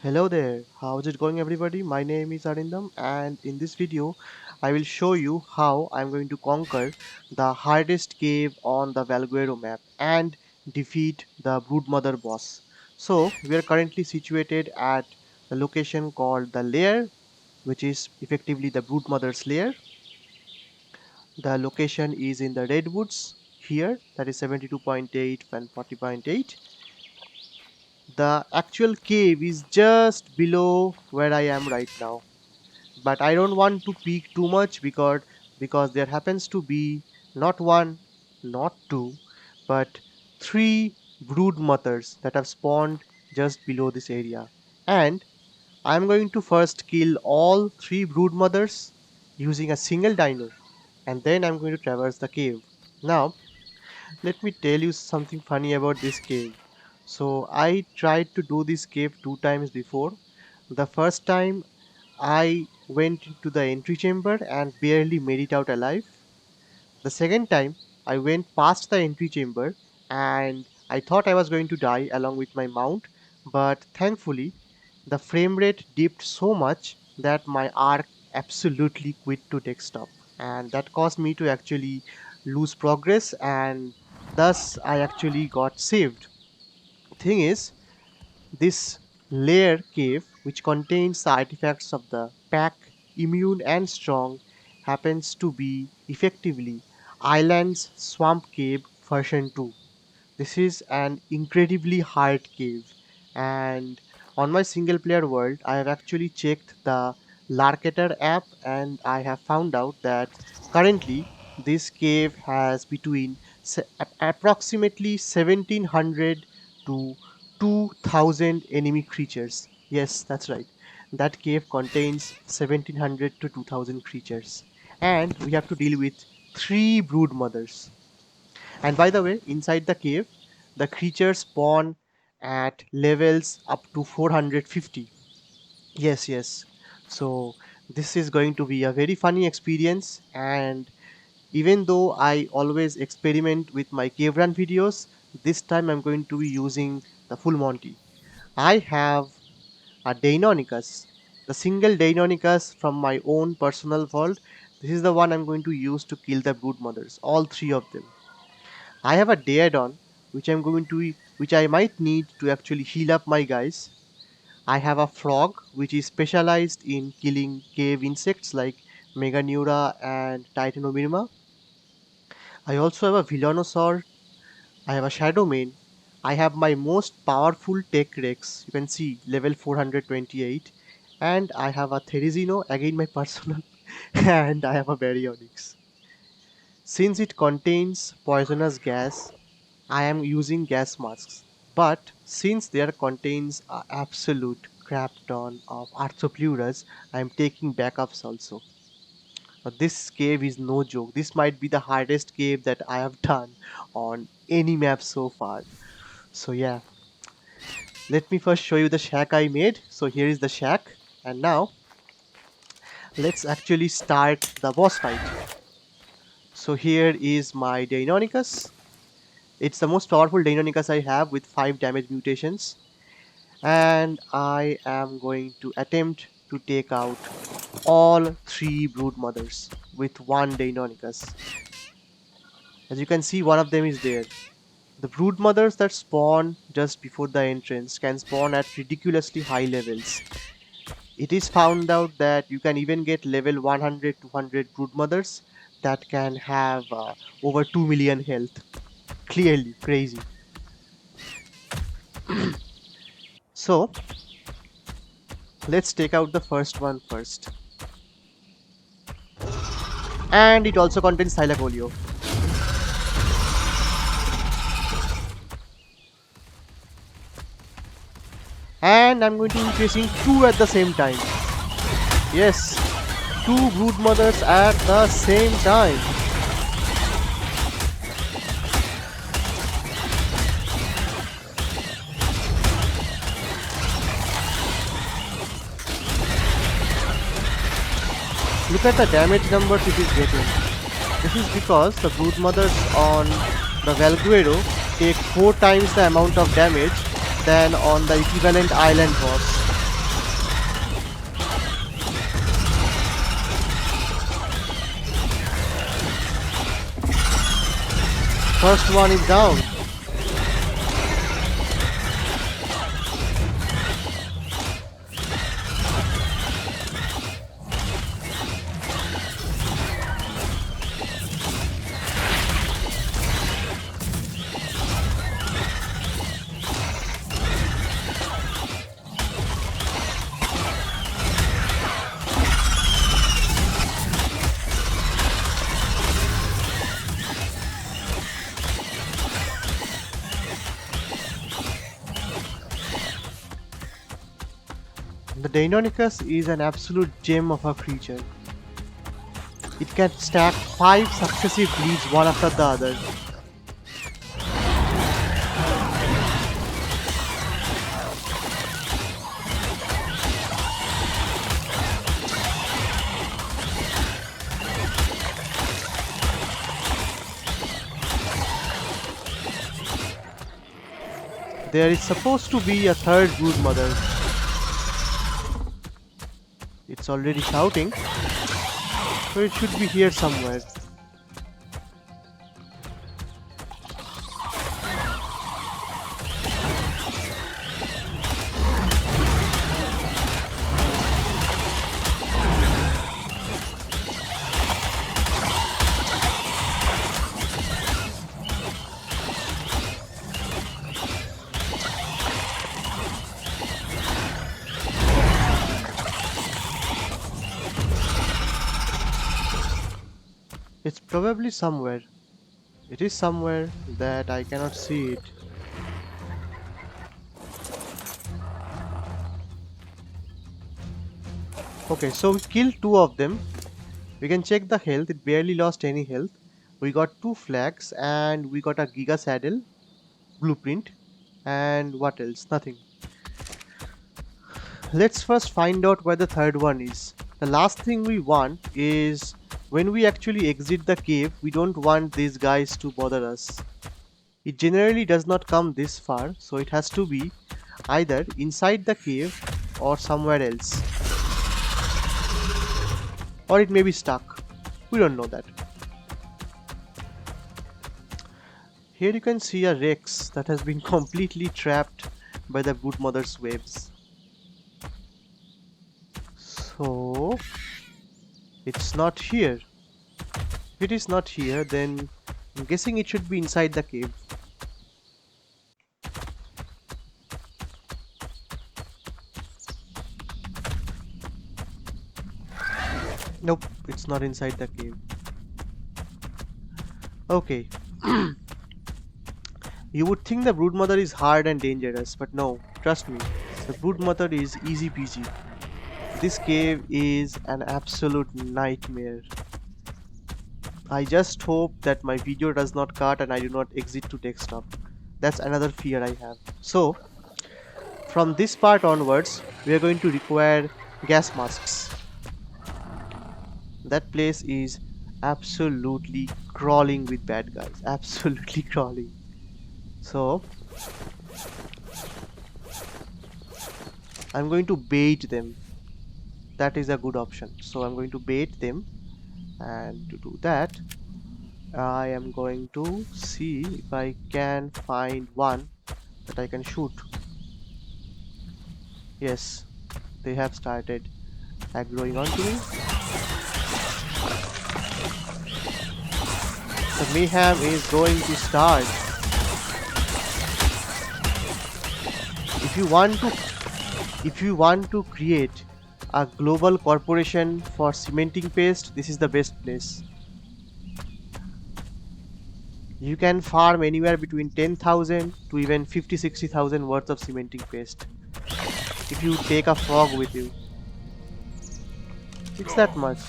Hello there, how's it going everybody? My name is Arindam and in this video I will show you how I'm going to conquer the hardest cave on the Valguero map and defeat the Broodmother boss. So we are currently situated at the location called the Lair, which is effectively the Broodmother's lair. The location is in the Redwoods here, that is 72.8 and 40.8. The actual cave is just below where I am right now, but I don't want to peek too much because there happens to be not one, not two, but three brood mothers that have spawned just below this area. And I'm going to first kill all three brood mothers using a single dino, and then I'm going to traverse the cave. Now, let me tell you something funny about this cave. So I tried to do this cave two times before. The first time I went into the entry chamber and barely made it out alive. The second time I went past the entry chamber and I thought I was going to die along with my mount, but thankfully the frame rate dipped so much that my Ark absolutely quit to desktop, and that caused me to actually lose progress, and thus I actually got saved. Thing is, this lair cave, which contains the artifacts of the pack, immune and strong, happens to be effectively Island's Swamp Cave version 2. This is an incredibly hard cave, and on my single player world, I have actually checked the Larketer app and I have found out that currently this cave has between approximately 1700 to 2000 enemy creatures. Yes, that's right. That cave contains 1700 to 2000 creatures, and we have to deal with three brood mothers. And by the way, inside the cave, the creatures spawn at levels up to 450. Yes, yes. So this is going to be a very funny experience, and even though I always experiment with my cave run videos, this time I'm going to be using the full Monty. I have a Deinonychus, the single Deinonychus from my own personal vault. This is the one I'm going to use to kill the brood mothers, all three of them. I have a Daedon, which I might need to actually heal up my guys. I have a frog, which is specialized in killing cave insects like Meganeura and Titanomirma. I also have a Villainosaur. I have a Shadowmane. I have my most powerful Tech Rex. You can see level 428. And I have a Therizino, again my personal. And I have a Baryonyx. Since it contains poisonous gas, I am using gas masks. But since there contains a absolute crap ton of arthropleuras, I am taking backups also. Now, this cave is no joke. This might be the hardest cave that I have done on any map so far. So yeah, let me first show you the shack I made. So here is the shack, and now let's actually start the boss fight. So here is my Deinonychus. It's the most powerful Deinonychus I have with 5 damage mutations. And I am going to attempt to take out all 3 brood mothers with 1 Deinonychus. As you can see, one of them is there. The brood mothers that spawn just before the entrance can spawn at ridiculously high levels. It is found out that you can even get level 100 200 brood mothers that can have over 2 million health. Clearly crazy. So let's take out the first one first. And it also contains Thylacoleo. And I'm going to be facing 2 at the same time. Yes, 2 brood mothers at the same time. Look at the damage numbers it is getting. This is because the brood mothers on the Valguero take 4 times the amount of damage than on the equivalent island boss. First one is down. The Deinonychus is an absolute gem of a creature. It can stack 5 successive bleeds one after the other. There is supposed to be a third broodmother. It's already shouting, so it should be here somewhere. It's probably somewhere. It is somewhere that I cannot see it. Okay, so we killed 2 of them. We can check the health. It barely lost any health. We got 2 flags and we got a Giga Saddle blueprint. And what else? Nothing. Let's first find out where the third one is. The last thing we want is when we actually exit the cave, we don't want these guys to bother us. It generally does not come this far, so it has to be either inside the cave or somewhere else. Or it may be stuck. We don't know that. Here you can see a Rex that has been completely trapped by the Broodmother's webs. So it's not here. If it is not here, then I'm guessing it should be inside the cave. Nope, it's not inside the cave. Okay. You would think the Broodmother is hard and dangerous, but no, trust me, the Broodmother is easy peasy. This cave is an absolute nightmare. I just hope that my video does not cut and I do not exit to desktop. That's another fear I have. So, from this part onwards, we are going to require gas masks. That place is absolutely crawling with bad guys. Absolutely crawling. So, I'm going to bait them. That is a good option. So I'm going to bait them, and to do that I am going to see if I can find one that I can shoot. Yes, they have started aggroing onto me. The mayhem is going to start. If you want to create a global corporation for cementing paste, this is the best place. You can farm anywhere between 10,000 to even 50-60,000 worth of cementing paste if you take a frog with you. It's that much.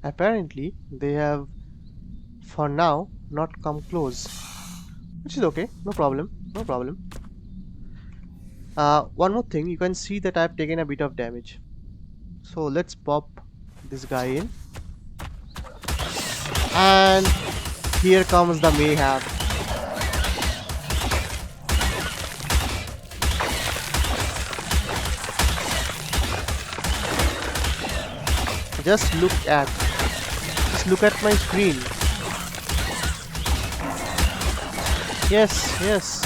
Apparently, they have, for now, not come close. Which is okay, no problem, no problem. One more thing, you can see that I have taken a bit of damage. So let's pop this guy in. And here comes the mayhem. Just look at my screen. Yes.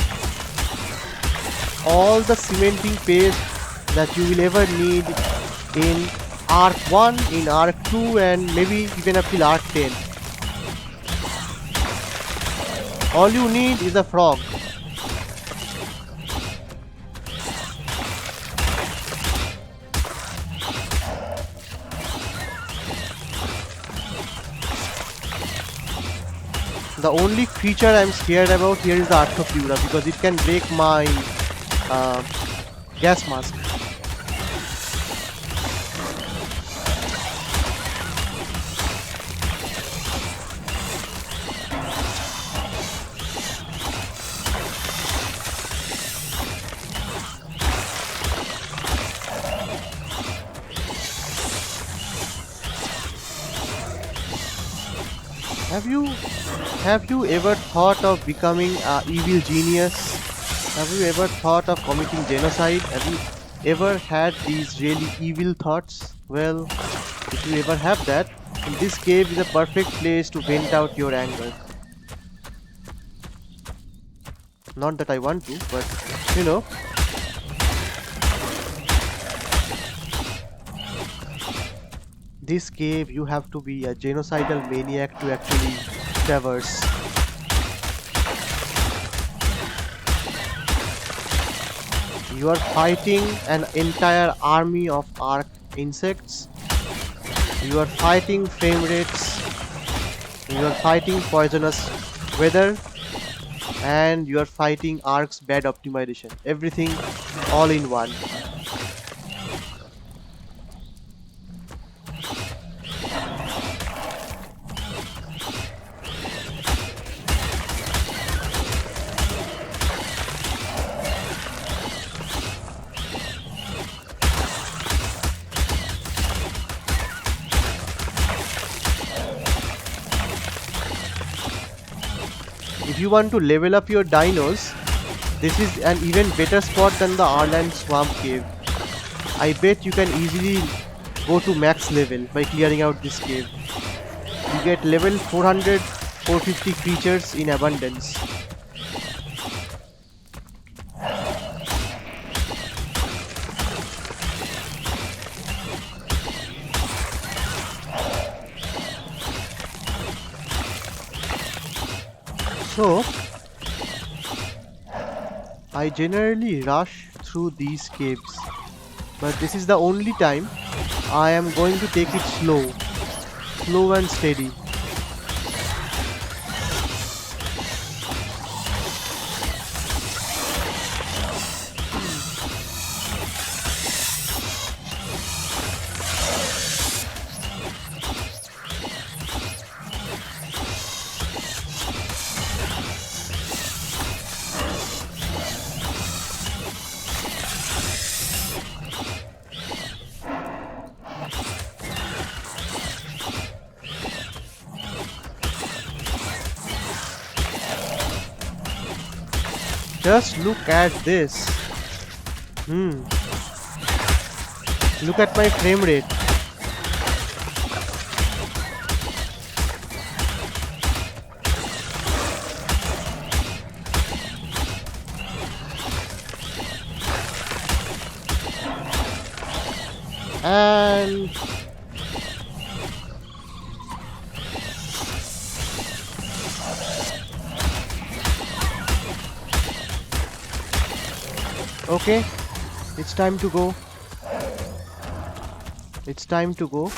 All the cementing paste that you will ever need in Ark 1, in Ark 2, and maybe even up till Ark 10. All you need is a frog. The only creature I'm scared about here is the arthropleuras because it can break my gas mask. Have you ever thought of becoming an evil genius? Have you ever thought of committing genocide? Have you ever had these really evil thoughts? Well, if you ever have that, then this cave is a perfect place to vent out your anger. Not that I want to, but you know. This cave, you have to be a genocidal maniac to actually traverse. You are fighting an entire army of Ark insects. You are fighting frame rates. You are fighting poisonous weather. And you are fighting Ark's bad optimization. Everything all in one. If you want to level up your dinos, this is an even better spot than the Arland Swamp Cave. I bet you can easily go to max level by clearing out this cave. You get level 400, 450 creatures in abundance. So, I generally rush through these caves, but this is the only time I am going to take it slow and steady. Just look at this. Look at my frame rate. And okay, it's time to go. It's time to go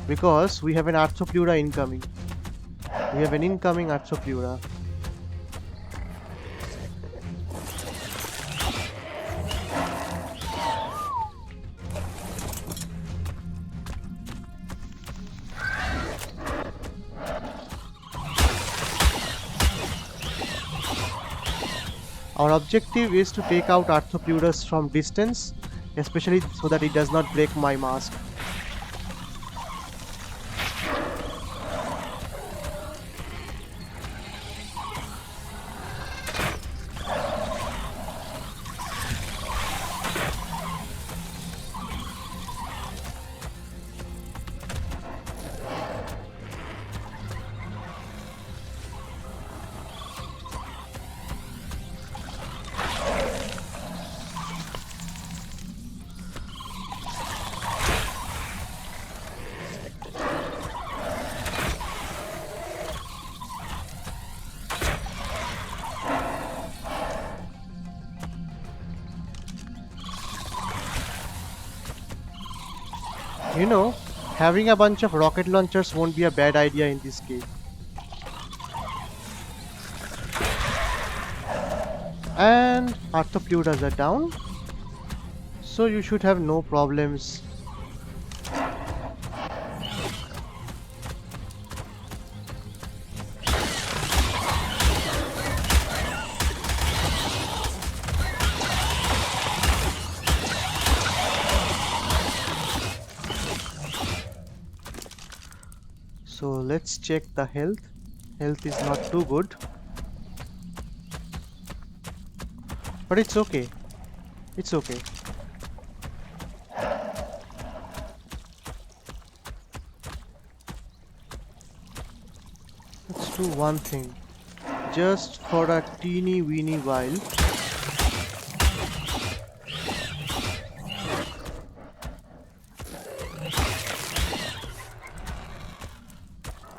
because we have an arthropleuras incoming. We have an incoming arthropleuras. Our objective is to take out arthropleuras from distance especially so that it does not break my mask. You know, having a bunch of rocket launchers won't be a bad idea in this cave. And arthropleuras are down, so you should have no problems. So let's check the health. Health is not too good, but it's okay. It's okay. Let's do one thing. Just for a teeny weeny while.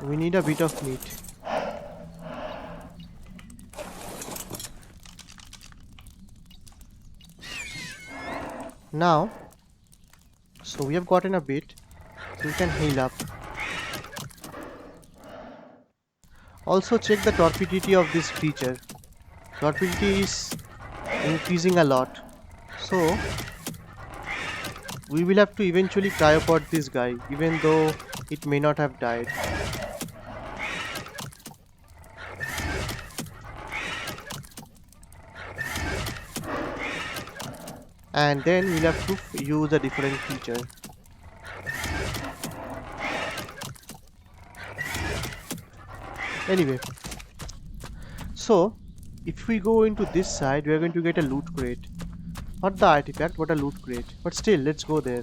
We need a bit of meat. Now, so we have gotten a bit, so we can heal up. Also check the torpidity of this creature. Torpidity is increasing a lot. So, we will have to eventually cryopod this guy, even though it may not have died. And then we'll have to use a different feature. Anyway, so if we go into this side, we are going to get a loot crate. Not the artifact, but a loot crate. But still, let's go there.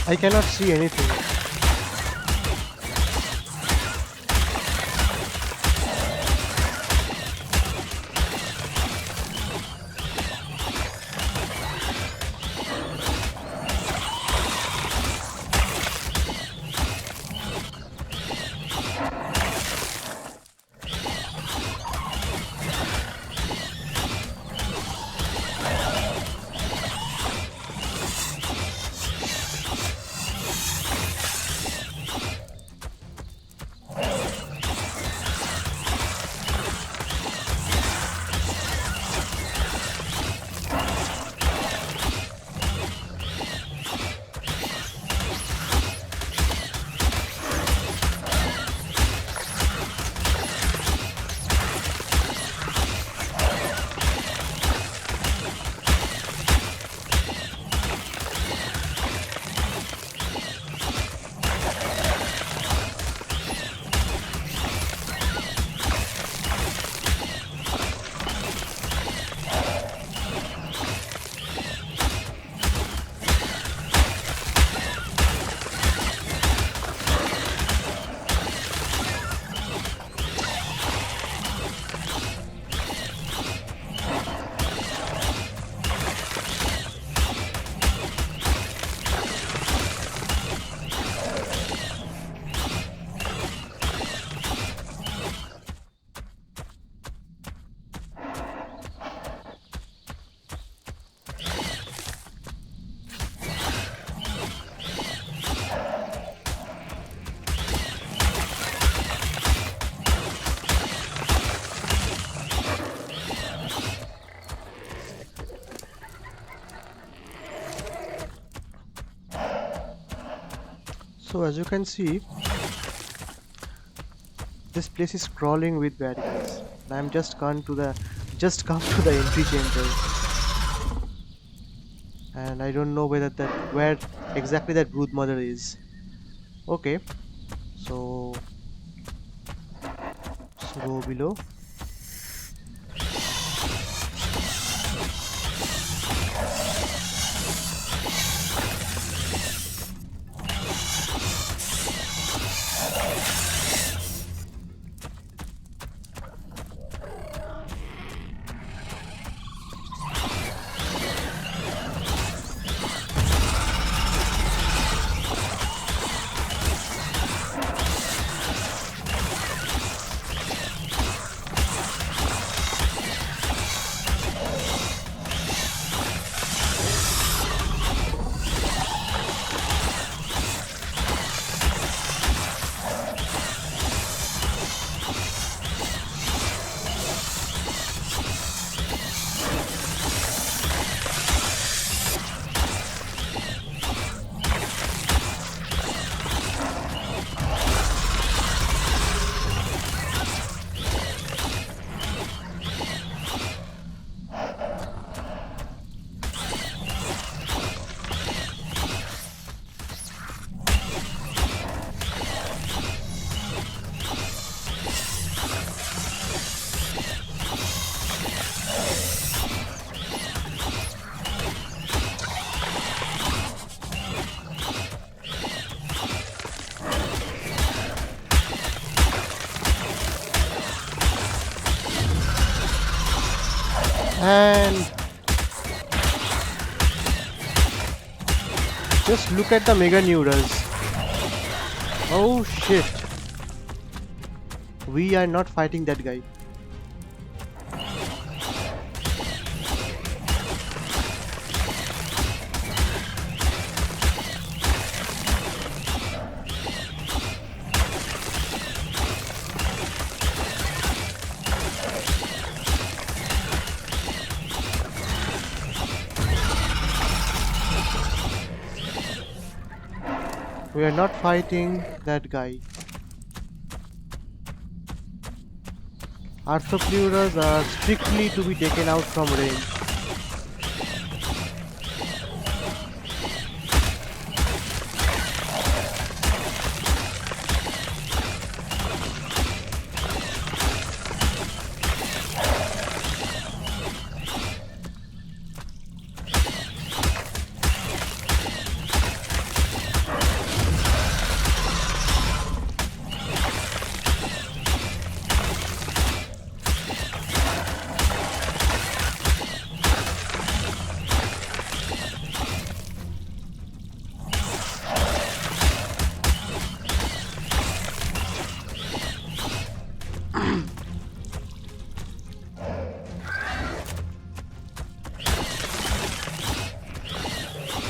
I cannot see anything. So as you can see, this place is crawling with bad guys. And I'm just come to the entry chamber, and I don't know where exactly that broodmother is. Okay, so let's go below. And just look at the mega neurals. Oh shit. We are not fighting that guy. We are not fighting that guy. Arthropleuras are strictly to be taken out from range.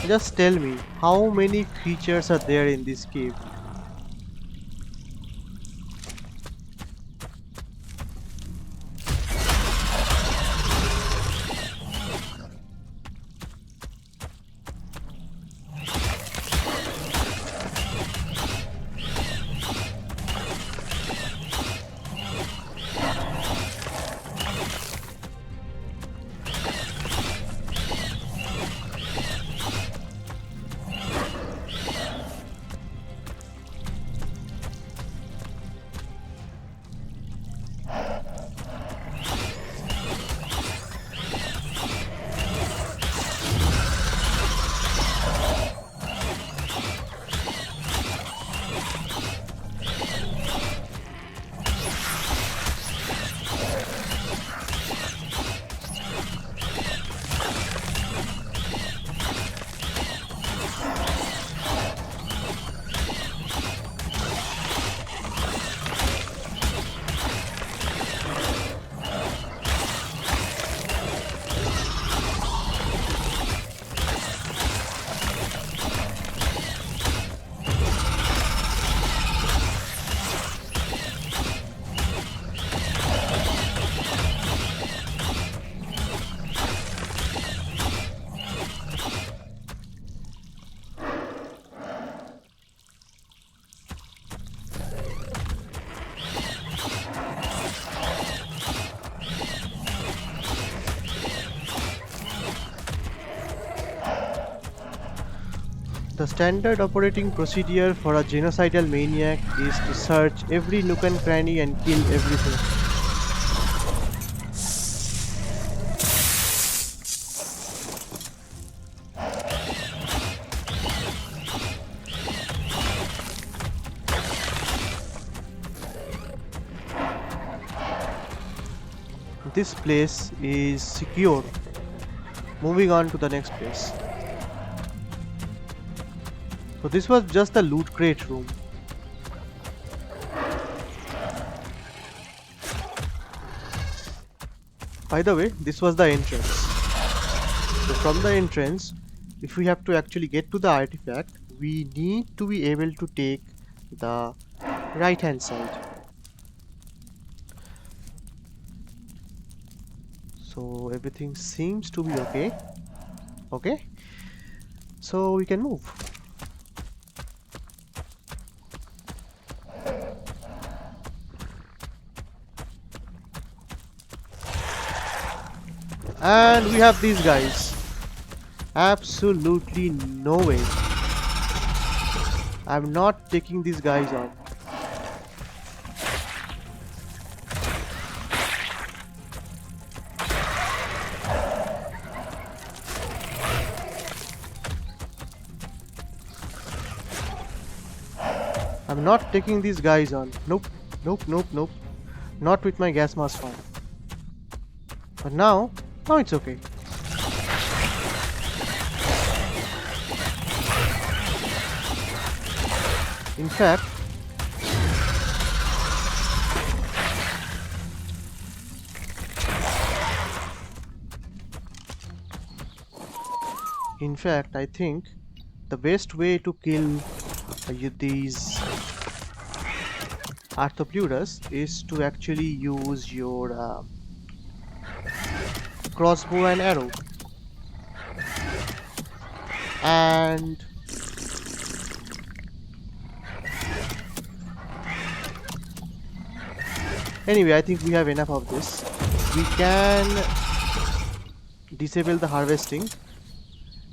Just tell me, how many creatures are there in this cave? The standard operating procedure for a genocidal maniac is to search every nook and cranny and kill everything. This place is secure. Moving on to the next place. So this was just the loot crate room. By the way, this was the entrance. So from the entrance, if we have to actually get to the artifact, we need to be able to take the right hand side. So everything seems to be okay. Okay, so we can move. And we have these guys. Absolutely no way. I'm not taking these guys on. I'm not taking these guys on. Nope, nope, nope, nope. Not with my gas mask on. But now it's okay. In fact, I think the best way to kill these arthropleuras is to actually use your crossbow and arrow. And anyway, I think we have enough of this. We can disable the harvesting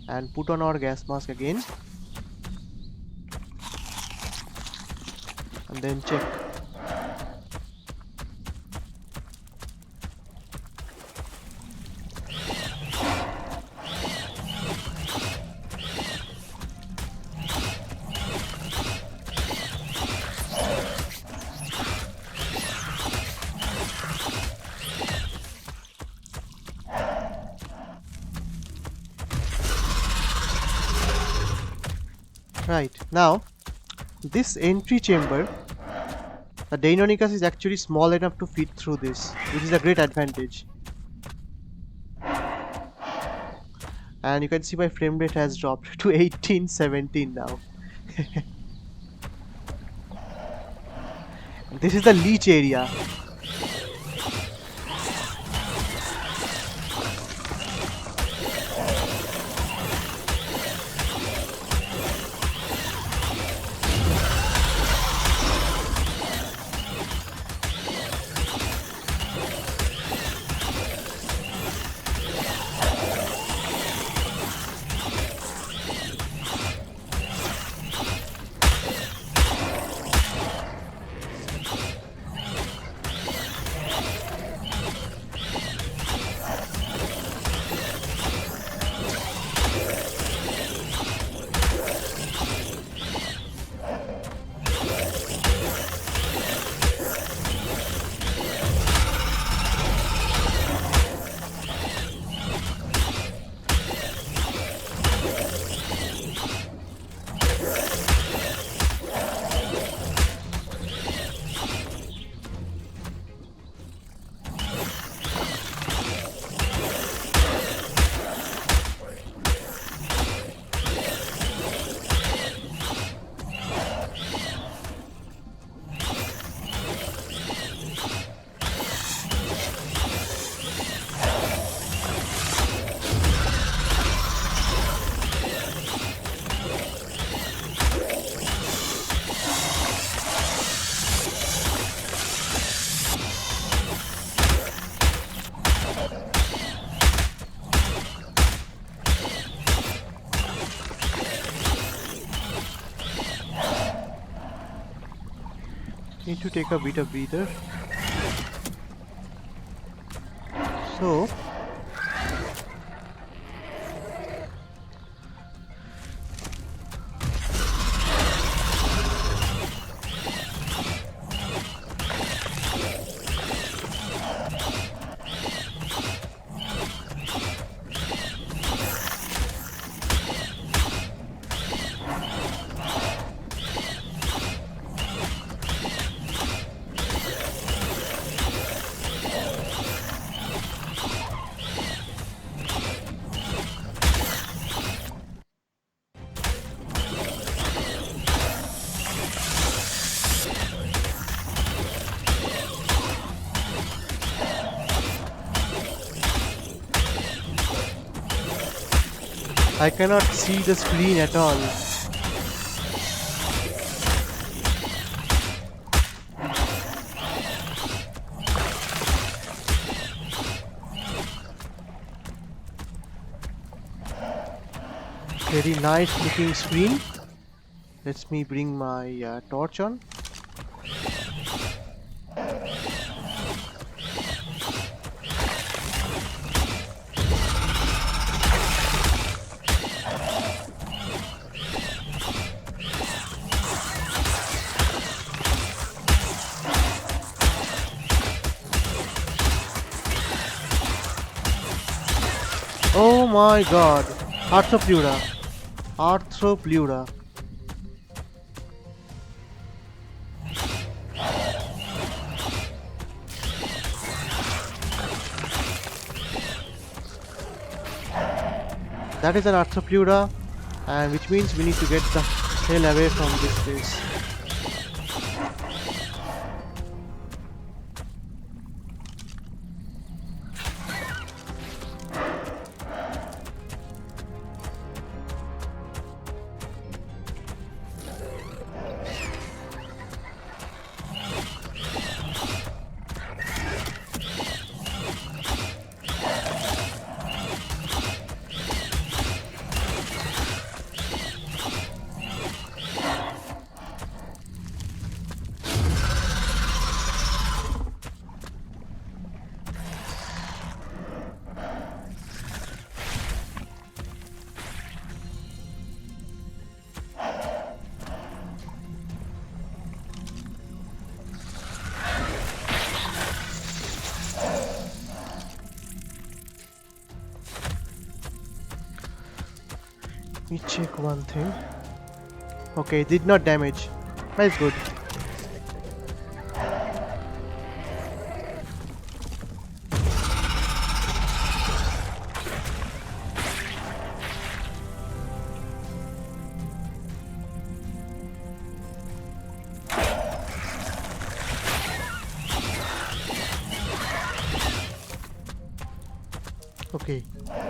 and put on our gas mask again, and then check. Right, now this entry chamber, the Deinonychus is actually small enough to fit through this, which is a great advantage. And you can see my frame rate has dropped to 1817 now. This is the leech area. Need to take a bit of breather. So I cannot see the screen at all. Very nice looking screen. Let me bring my torch on. Oh my god, arthropleuras. Arthropleuras. That is an arthropleuras, and which means we need to get the hell away from this place. Let me check one thing. Okay, did not damage. That's good. Okay,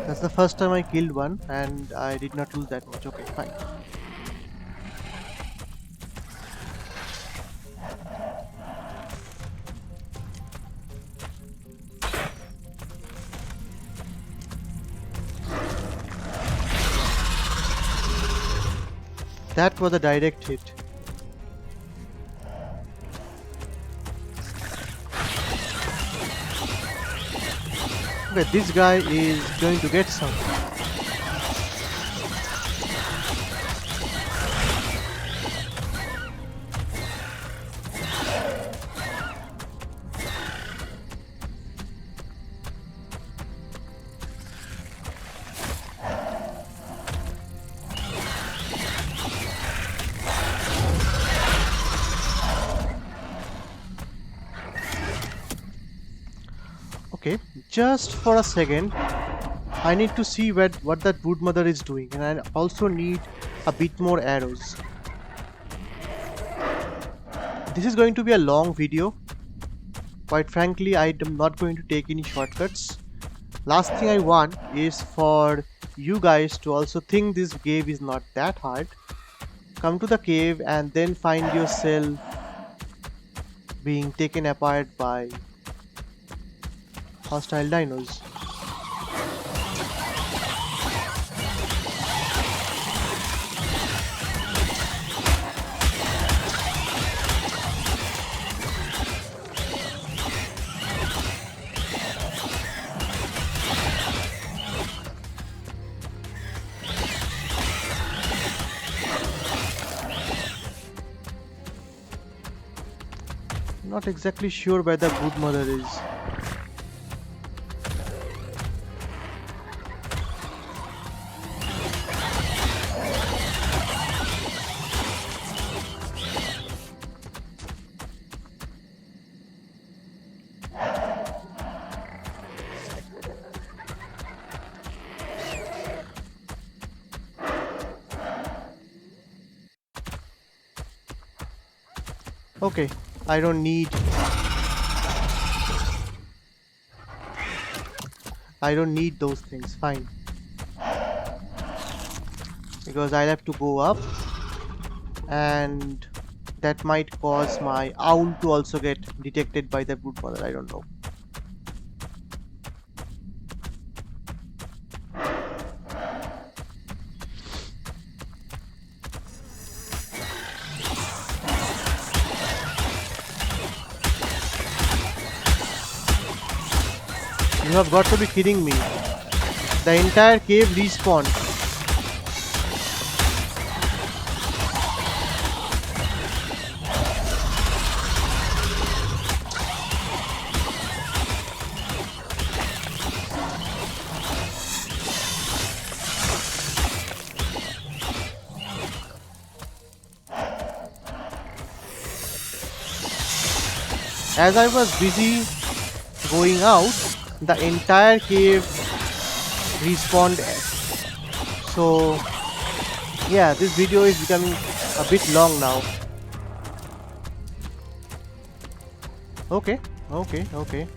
that's the first time I killed one and I did not lose that much. Okay, fine. That was a direct hit. Okay, this guy is going to get some. Okay, just for a second, I need to see what that broodmother is doing, and I also need a bit more arrows. This is going to be a long video. Quite frankly, I am not going to take any shortcuts. Last thing I want is for you guys to also think this cave is not that hard. Come to the cave and then find yourself being taken apart by hostile dinos. Not exactly sure where the Broodmother is. Okay, I don't need those things. Fine. Because I'll have to go up, and that might cause my owl to also get detected by the Broodmother. I don't know. You have got to be kidding me. The entire cave respawned. As I was busy going out, the entire cave respawned. So yeah, this video is becoming a bit long now. Okay, okay, okay.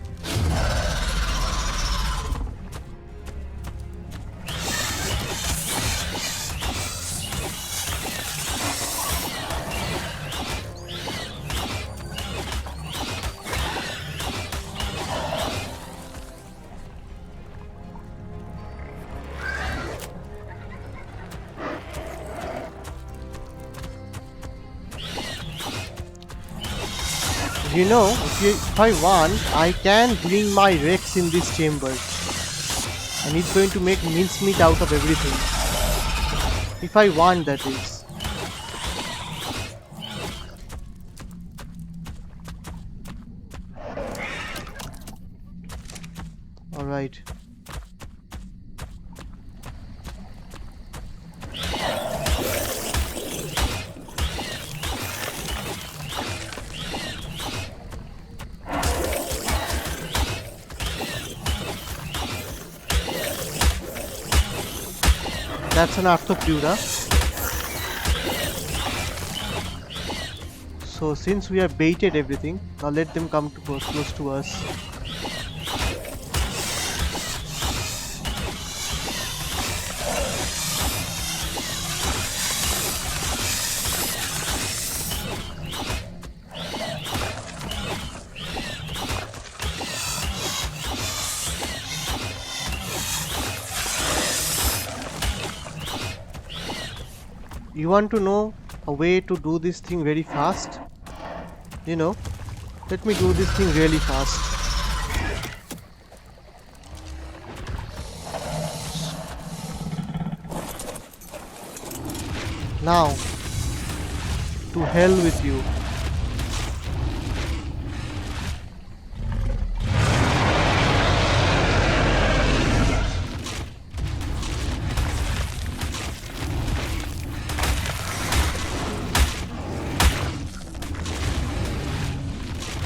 You know, if I want, I can bring my Rex in this chamber. And it's going to make mincemeat out of everything. If I want, that is. Alright. That's an arthropleuras. So since we have baited everything, now let them come to close to us. You want to know a way to do this thing very fast? You know, let me do this thing really fast. Now, to hell with you.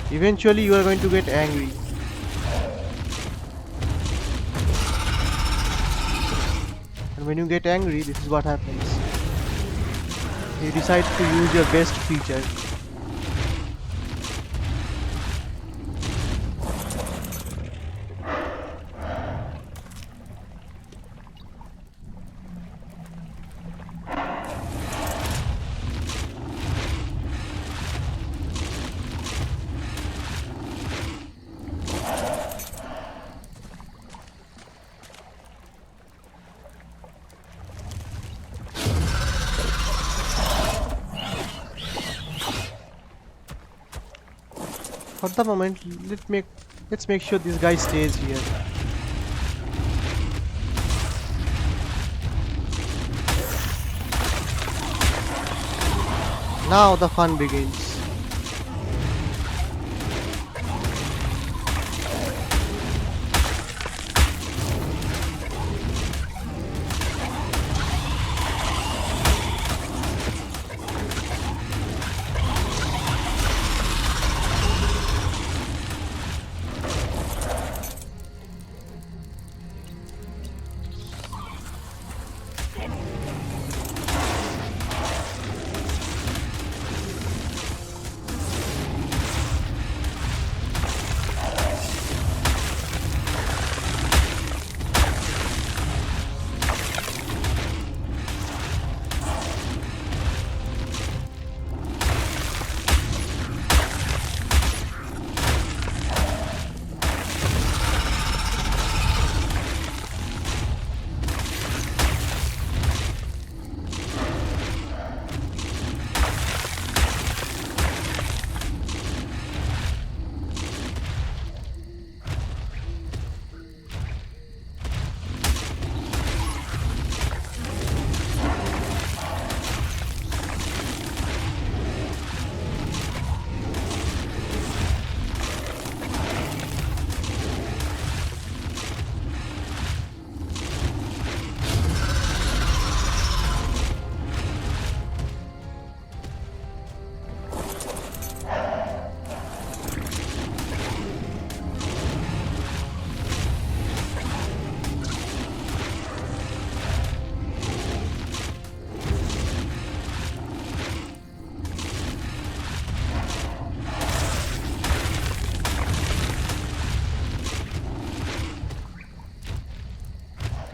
Eventually you are going to get angry. And when you get angry, this is what happens. You decide to use your best feature. For the moment, let's make sure this guy stays here. Now the fun begins.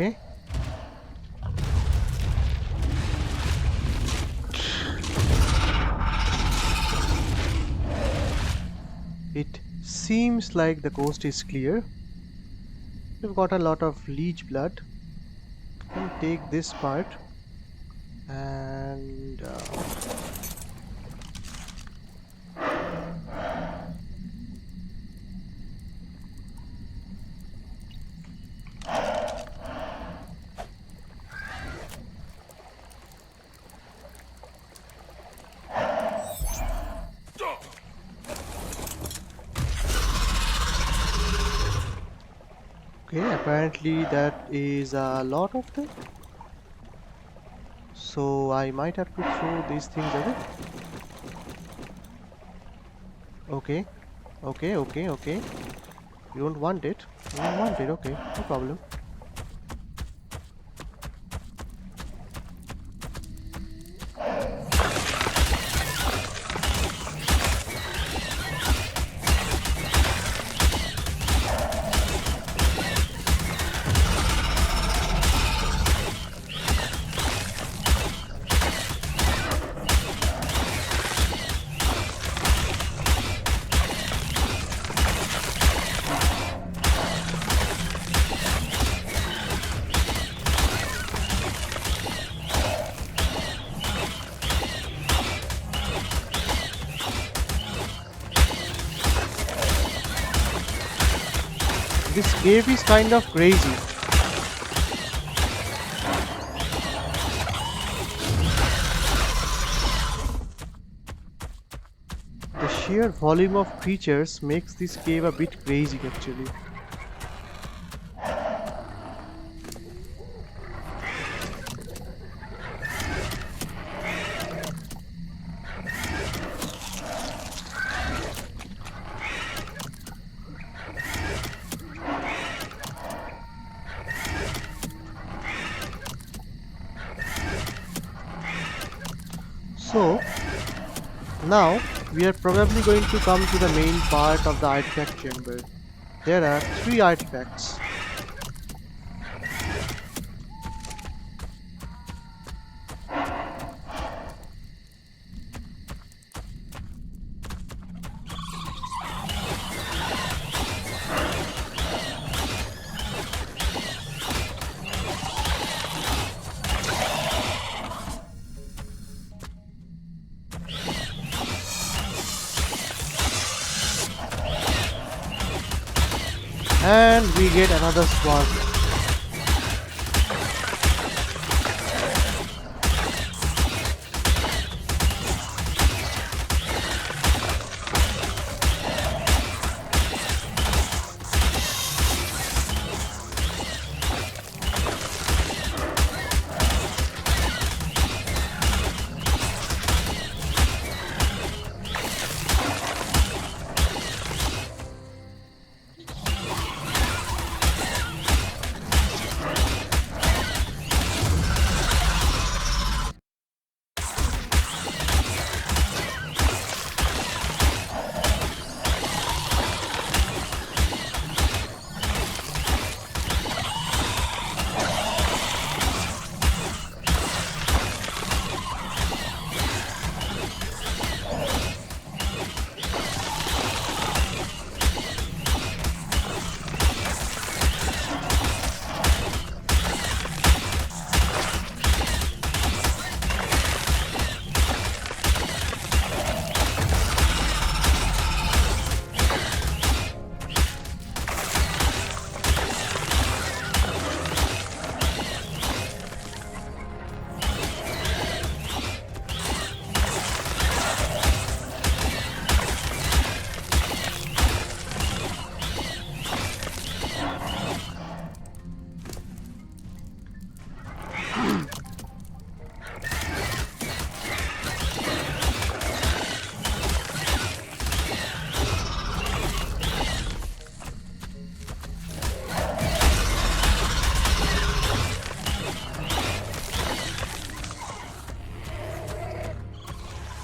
Okay. It seems like the coast is clear. We've got a lot of leech blood. I'll take this part and okay, apparently that is a lot of them. So I might have to throw these things away. Okay, okay. You don't want it. You don't want it, okay, no problem. This cave is kind of crazy. The sheer volume of creatures makes this cave a bit crazy actually. So now we are probably going to come to the main part of the artifact chamber. There are 3 artifacts. And we get another swarm.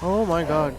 Oh my god.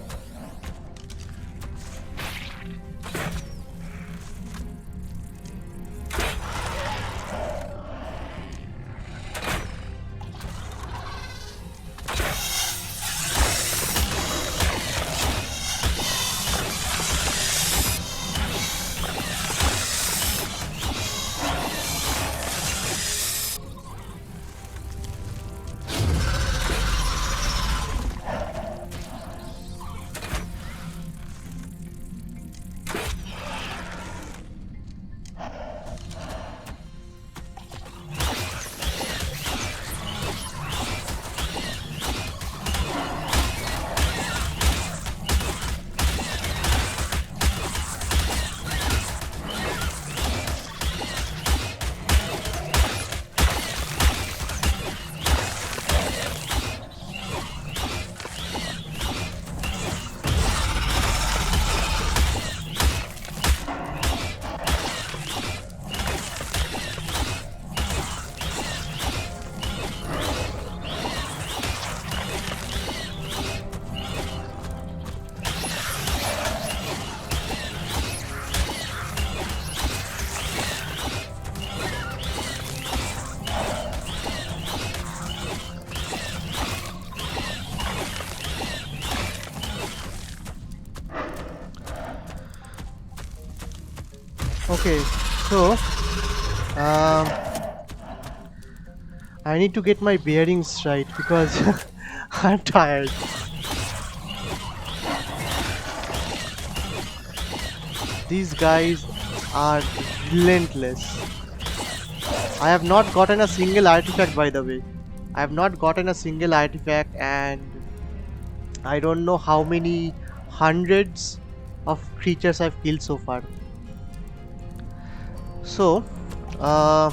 Okay, so um, I need to get my bearings right because I'm tired. These guys are relentless. I have not gotten a single artifact, by the way. I have not gotten a single artifact, and I don't know how many hundreds of creatures I've killed so far. So, uh,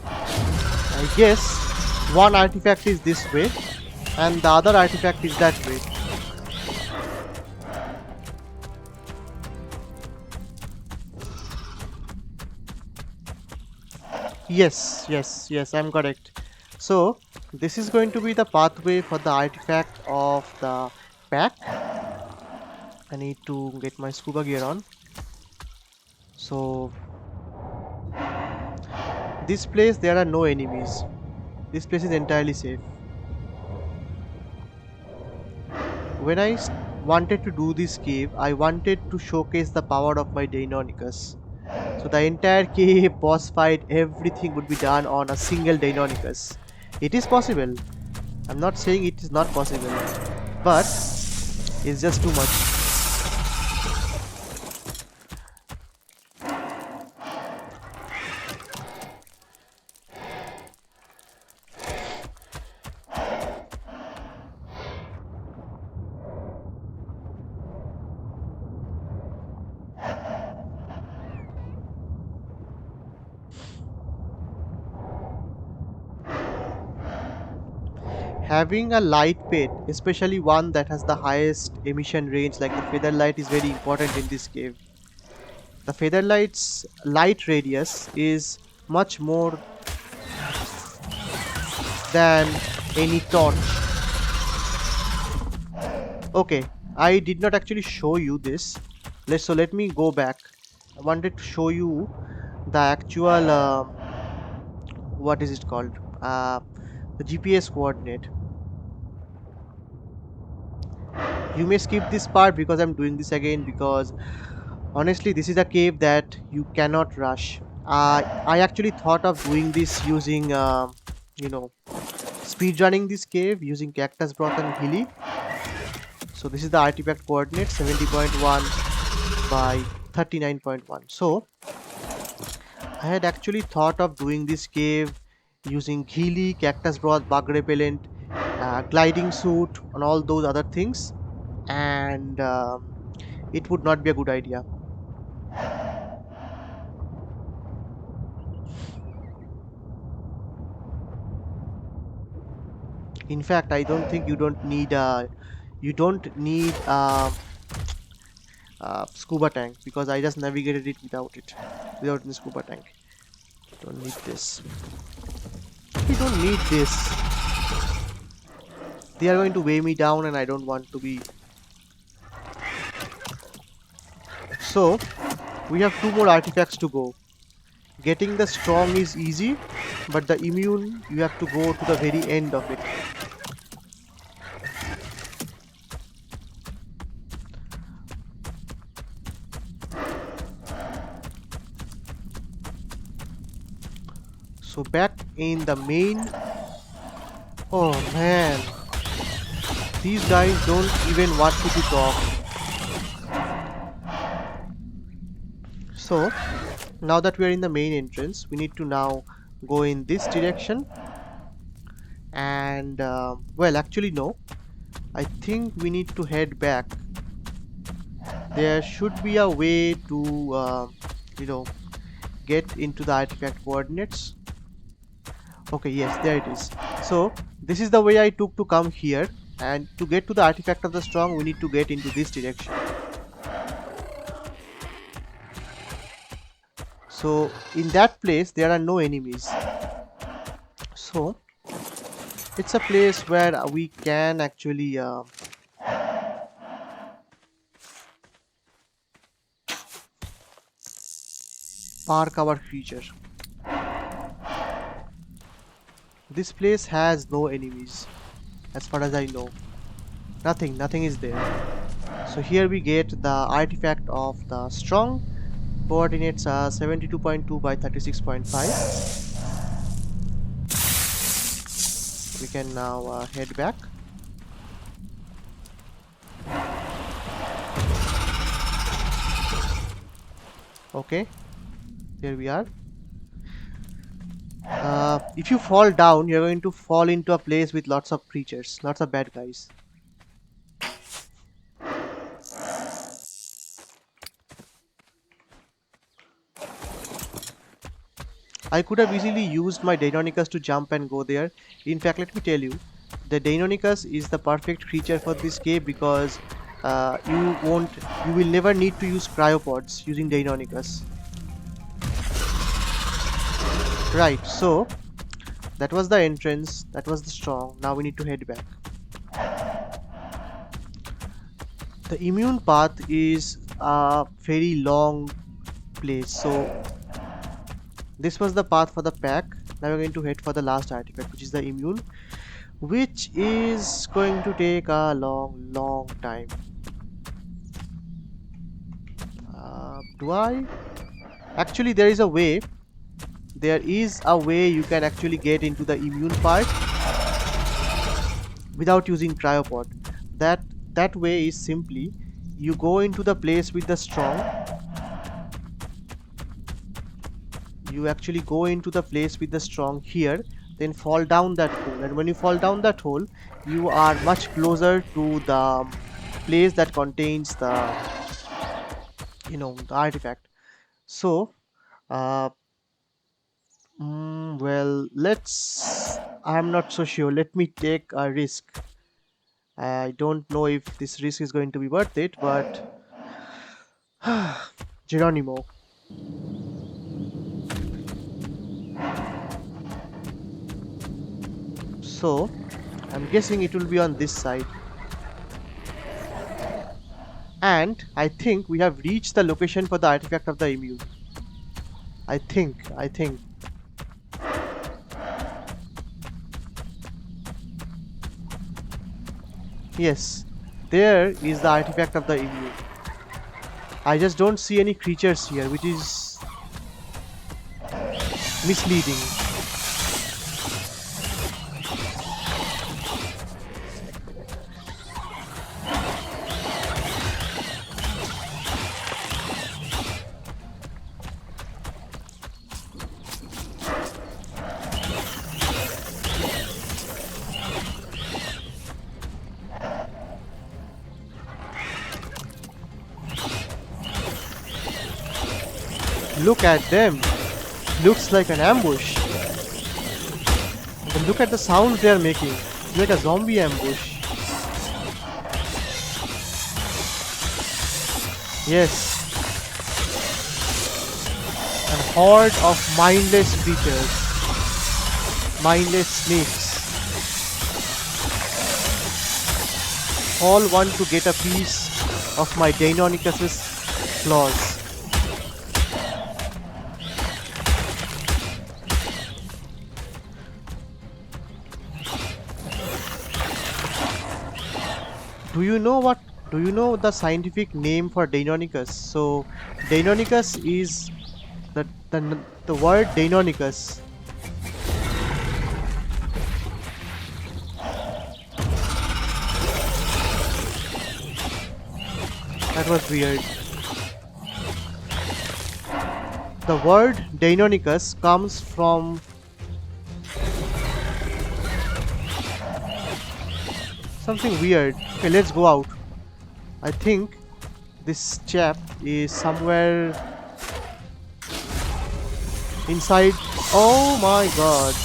I guess one artifact is this way, and the other artifact is that way. Yes, I'm correct. So, this is going to be the pathway for the artifact of the pack. I need to get my scuba gear on. So, this place there are no enemies. This place is entirely safe. When I wanted to do this cave, I wanted to showcase the power of my Deinonychus. So the entire cave, boss fight, everything would be done on a single Deinonychus. It is possible. I'm not saying it is not possible, but it's just too much. Having a light pet, especially one that has the highest emission range like the Featherlight, is very important in this cave. The Featherlight's light radius is much more than any torch. Okay, I did not actually show you this. Let me go back. I wanted to show you the actual what is it called? The GPS coordinate. You may skip this part because I'm doing this again because honestly this is a cave that you cannot rush. I actually thought of doing this using you know, speed running this cave using cactus broth and hilly. So this is the artifact coordinate 70.1 by 39.1. So I had actually thought of doing this cave using Ghili, cactus broth, bug repellent, gliding suit, and all those other things, and it would not be a good idea. In fact, I don't think you don't need scuba tank because I just navigated it without the scuba tank. Don't need this. We don't need this. They are going to weigh me down, and I don't want to be. So we have two more artifacts to go. Getting the strong is easy, but the immune you have to go to the very end of it. So back in the main. Oh man, these guys don't even want me to talk. So now that we are in the main entrance, we need to now go in this direction. And well, actually no, I think we need to head back. There should be a way to you know, get into the artifact coordinates. Okay, yes, there it is. So this is the way I took to come here, and to get to the artifact of the strong we need to get into this direction. So in that place there are no enemies, so it's a place where we can actually park our creature. This place has no enemies as far as I know. Nothing is there. So here we get the artifact of the strong, Coordinates are 72.2 by 36.5. We can now head back. Okay, here we are. If you fall down, you're going to fall into a place with lots of creatures, lots of bad guys. I could have easily used my Deinonychus to jump and go there. In fact, let me tell you, the Deinonychus is the perfect creature for this cave because you will never need to use cryopods using Deinonychus. Right, so that was the entrance, that was the strong. Now we need to head back. The immune path is a very long place, so this was the path for the pack. Now we're going to head for the last artifact, which is the immune, which is going to take a long time. Do I? Actually, there is a way. There is a way you can actually get into the immune part without using cryopod. That way is simply you go into the place with the strong. You actually go into the place with the strong here, then fall down that hole, and when you fall down that hole, you are much closer to the place that contains the the artifact. So uh, well, I'm not so sure. Let me take a risk. I don't know if this risk is going to be worth it, but Geronimo. So I'm guessing it will be on this side. And I think we have reached the location for the artifact of the immune. I think. Yes, there is the artifact of the immune. I just don't see any creatures here, which is misleading. Look at them. Looks like an ambush. And look at the sounds they are making. It's like a zombie ambush. Yes. An horde of mindless creatures. Mindless snakes. All want to get a piece of my Deinonychus's claws. Do you know the scientific name for Deinonychus? So Deinonychus is the word Deinonychus. That was weird. The word Deinonychus comes from something weird. Okay, let's go out. I think this chap is somewhere inside. Oh my god.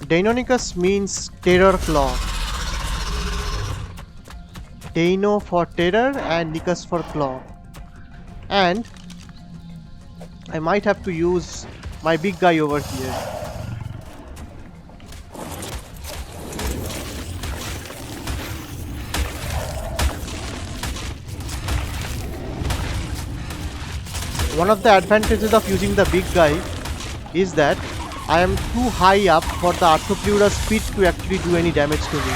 Deinonychus means terror claw. Deino for terror and Nychus for claw. And I might have to use my big guy over here. One of the advantages of using the big guy is that I am too high up for the arthropleuras speed to actually do any damage to me.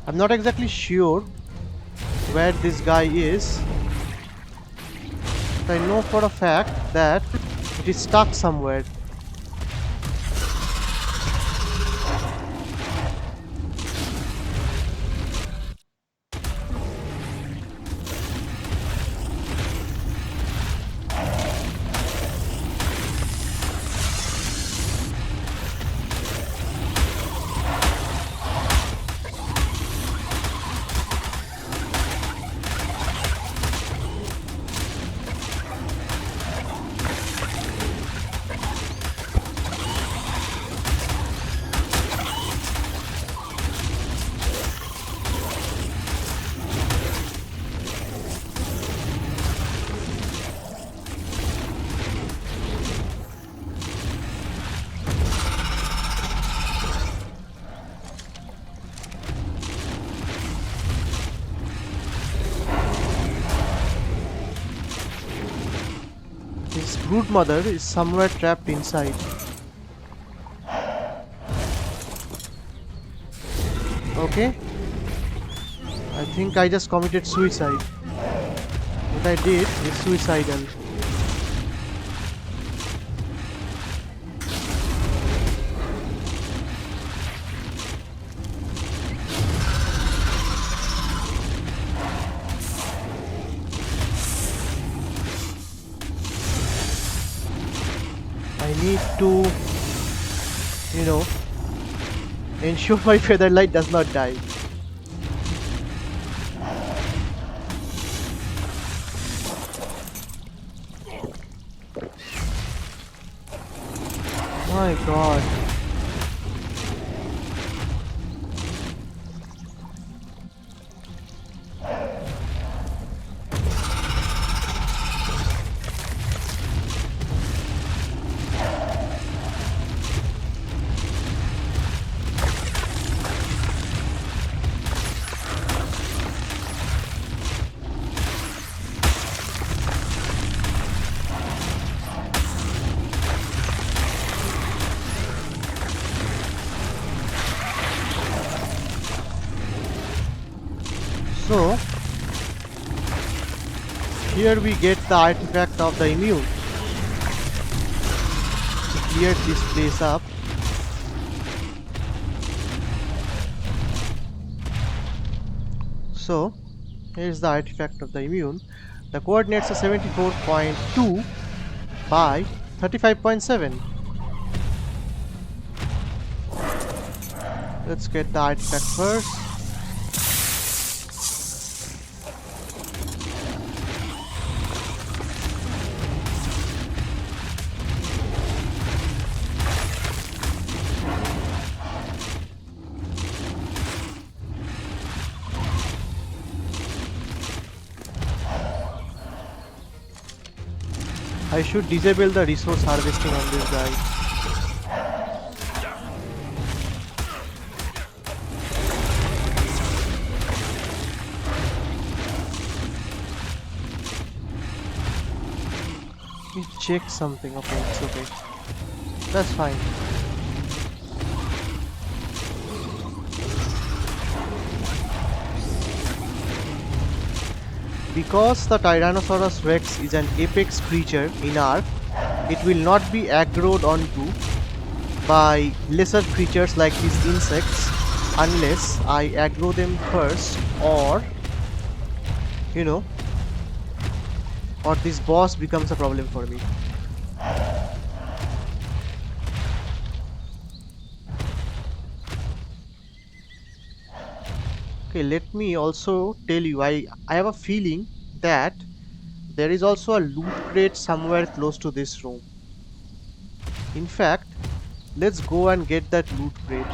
I'm not exactly sure where this guy is, but I know for a fact that it is stuck somewhere. His broodmother is somewhere trapped inside. Okay, I think I just committed suicide. What I did is suicidal. I need to, ensure my Featherlight does not die. My god. So, here we get the artifact of the immune. To clear this place up. So, here's the artifact of the immune. The coordinates are 74.2 by 35.7. Let's get the artifact first. I should disable the resource harvesting on this guy. Let me check something. Okay, it's okay. That's fine. Because the Tyrannosaurus Rex is an apex creature in Ark, it will not be aggroed onto by lesser creatures like these insects unless I aggro them first, or you know, or this boss becomes a problem for me. Okay, let me also tell you, I have a feeling that there is also a loot crate somewhere close to this room. In fact, let's go and get that loot crate.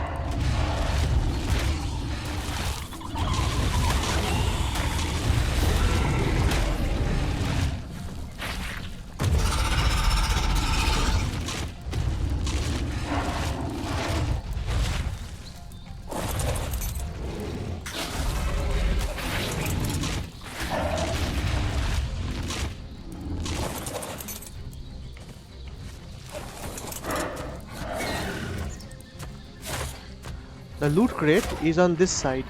The loot crate is on this side.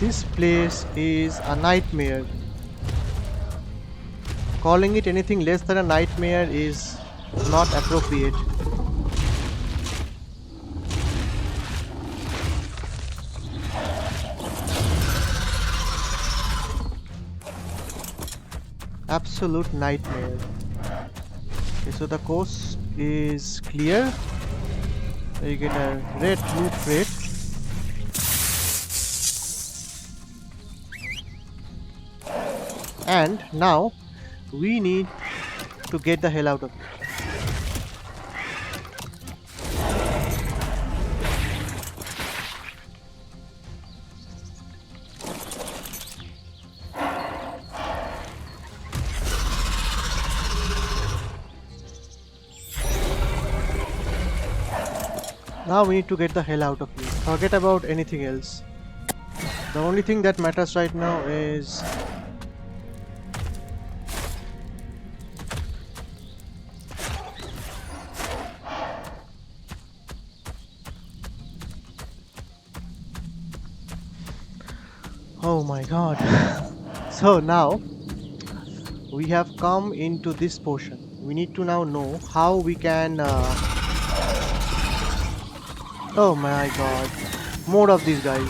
This place is a nightmare. Calling it anything less than a nightmare is not appropriate. Absolute nightmare. Okay, so the coast is clear. So you get a red loot crate. And now we need to get the hell out of here. Now we need to get the hell out of here. Forget about anything else. The only thing that matters right now is oh my god. So now we have come into this portion. We need to now know how we can oh my god, more of these guys.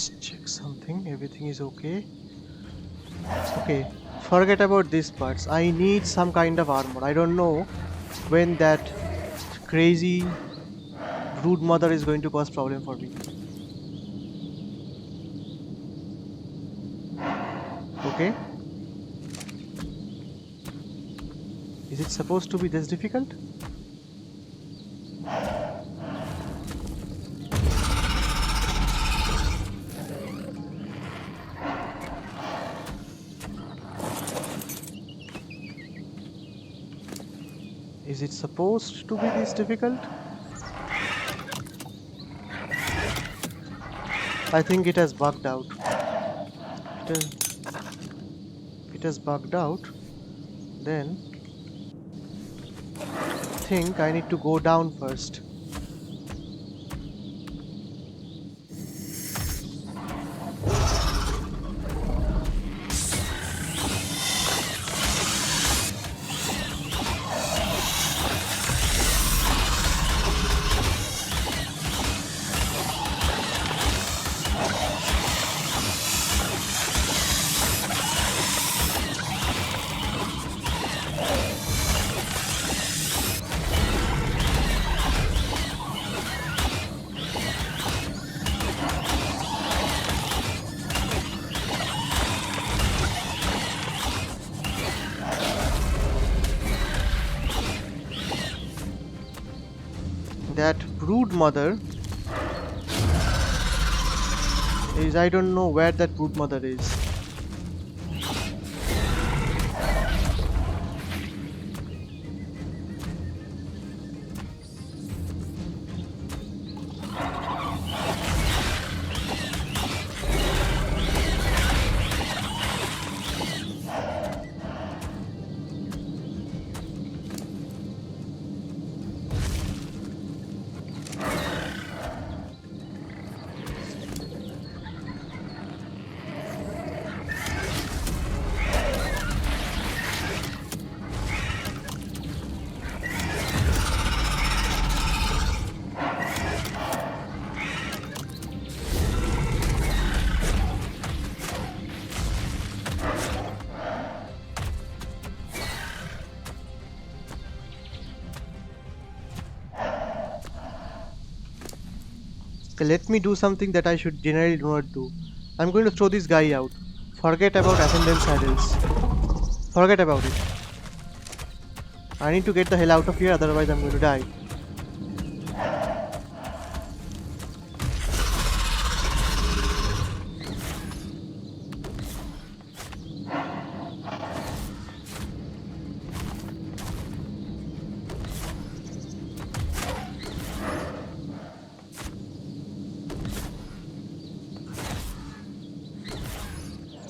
Let's check something. Everything is okay. Okay, forget about these parts. I need some kind of armor. I don't know when that crazy broodmother is going to cause problem for me. Okay, is it supposed to be this difficult? Is it supposed to be this difficult? I think it has bugged out. It has, if it has bugged out, then I think I need to go down first. That broodmother is, I don't know where that broodmother is. Okay, let me do something that I should generally not do. I'm going to throw this guy out. Forget about ascendant saddles. Forget about it. I need to get the hell out of here, otherwise I'm going to die.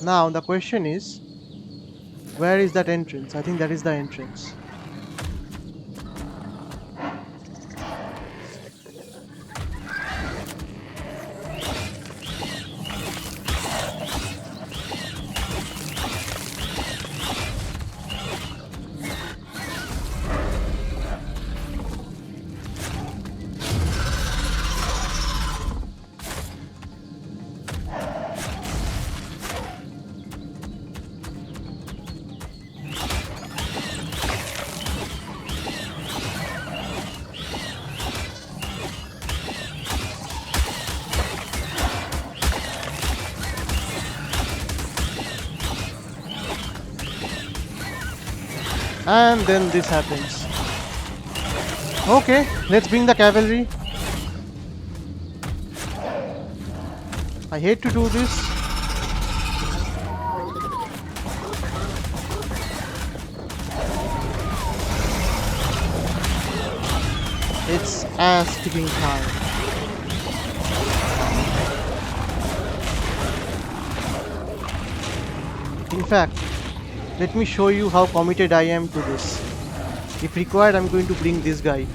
Now the question is, where is that entrance? I think that is the entrance. And then this happens. Okay, let's bring the cavalry. I hate to do this. It's ass kicking time. In fact, let me show you how committed I am to this. If required, I'm going to bring this guy.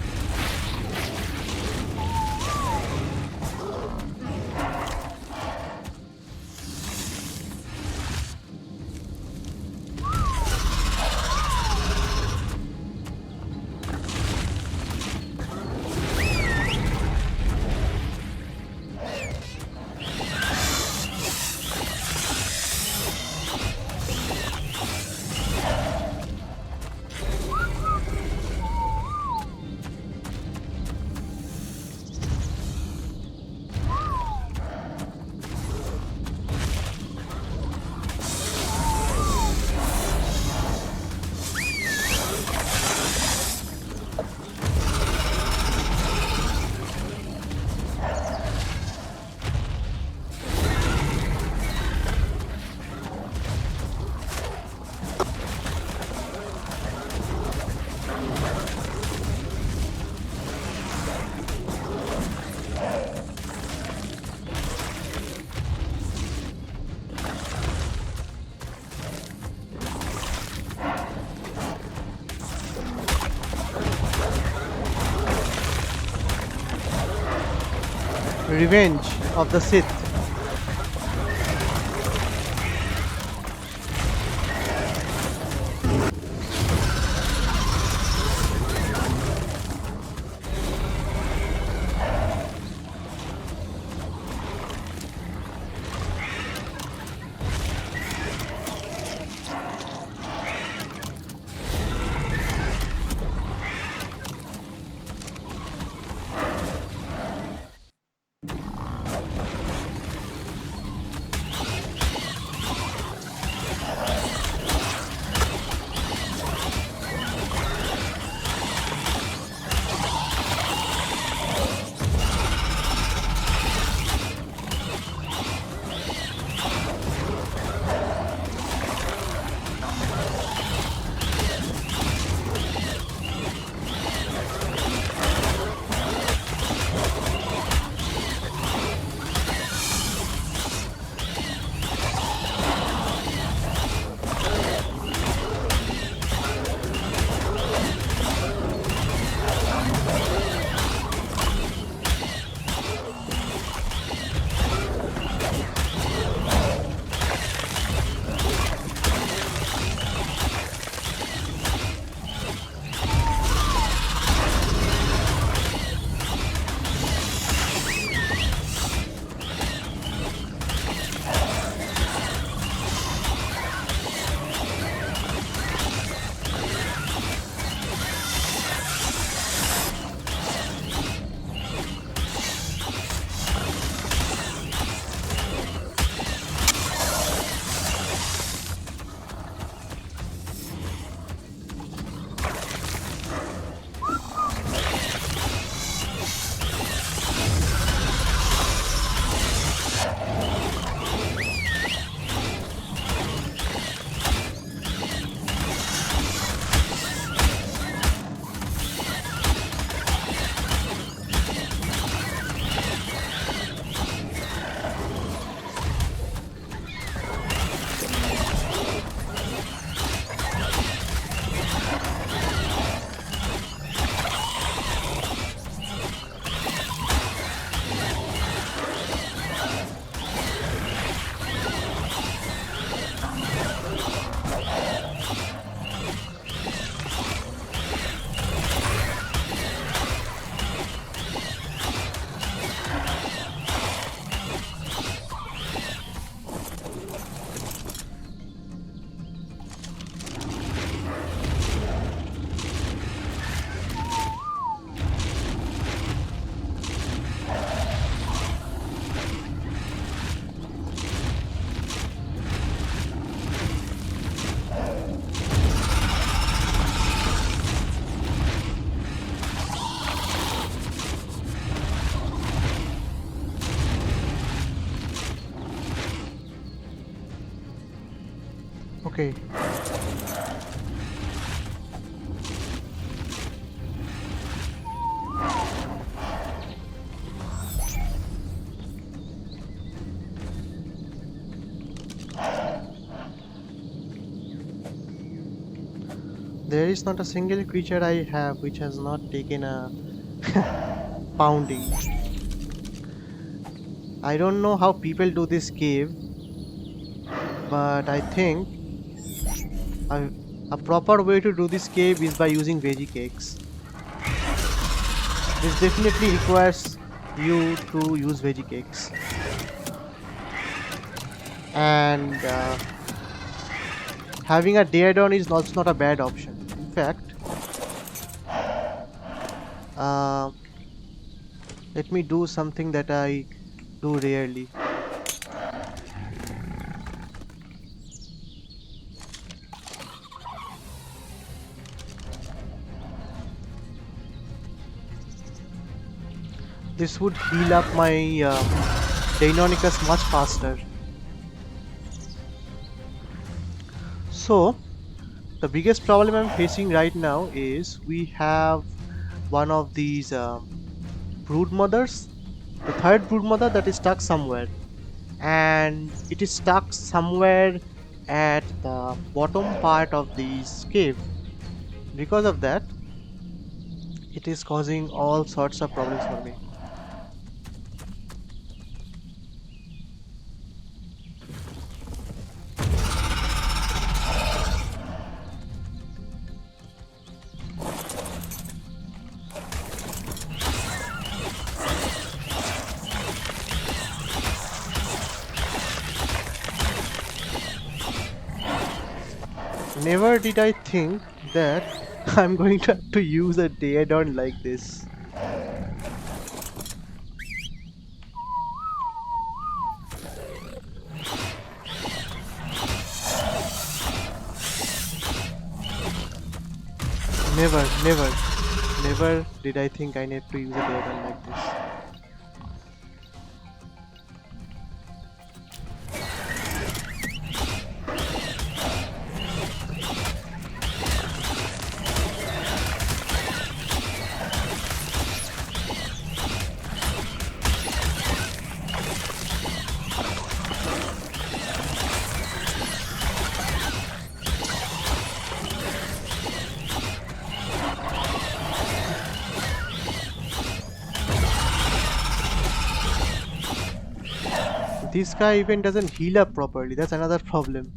Revenge of the Sith. Okay. There is not a single creature I have which has not taken a pounding. I don't know how people do this cave, but I think a, a proper way to do this cave is by using veggie cakes. This definitely requires you to use veggie cakes. And having a Daedon is also not a bad option. In fact, uh, let me do something that I do rarely. This would heal up my Deinonychus much faster. So, the biggest problem I'm facing right now is we have one of these broodmothers, the third broodmother that is stuck somewhere, and it is stuck somewhere at the bottom part of this cave. Because of that, it is causing all sorts of problems for me. Never did I think that I'm going to have to use a Daedon like this. Never did I think I need to use a Daedon like this. This guy even doesn't heal up properly, that's another problem.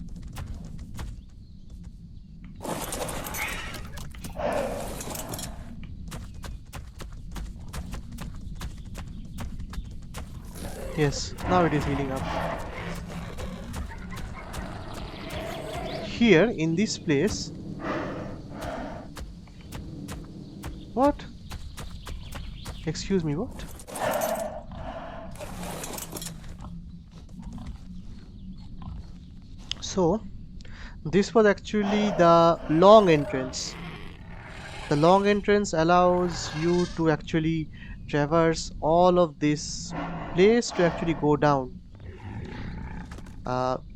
Yes, now it is healing up. Here, in this place... What? Excuse me, what? So, this was actually the long entrance. The long entrance allows you to actually traverse all of this place to actually go down.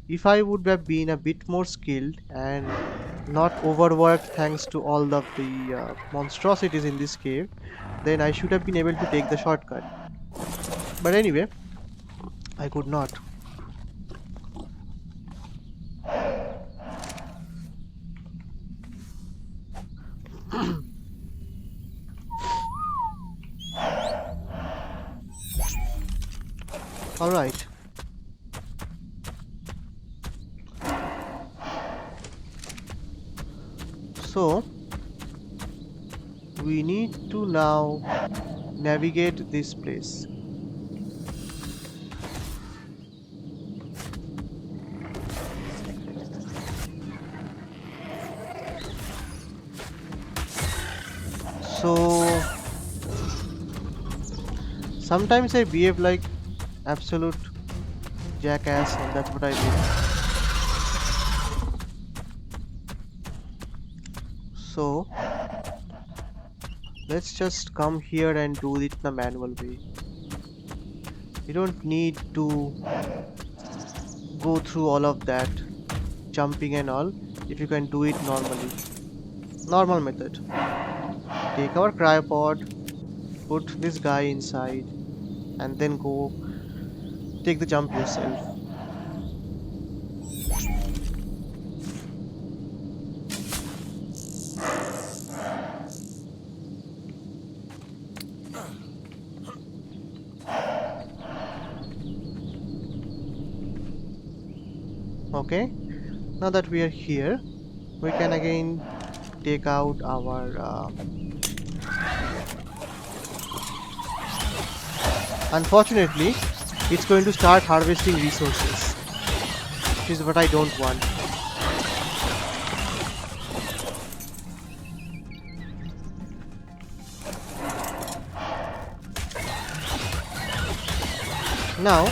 If I would have been a bit more skilled and not overworked thanks to all of the monstrosities in this cave, then I should have been able to take the shortcut. But anyway, I could not. Alright. So, we need to now navigate this place. So, sometimes I behave like absolute jackass, and that's what I do. So, let's just come here and do it in a manual way. You don't need to go through all of that jumping and all if you can do it normally. Normal method. Take our cryopod, put this guy inside, and then go take the jump yourself. Okay, now that we are here, we can again take out our unfortunately it's going to start harvesting resources, which is what I don't want. Now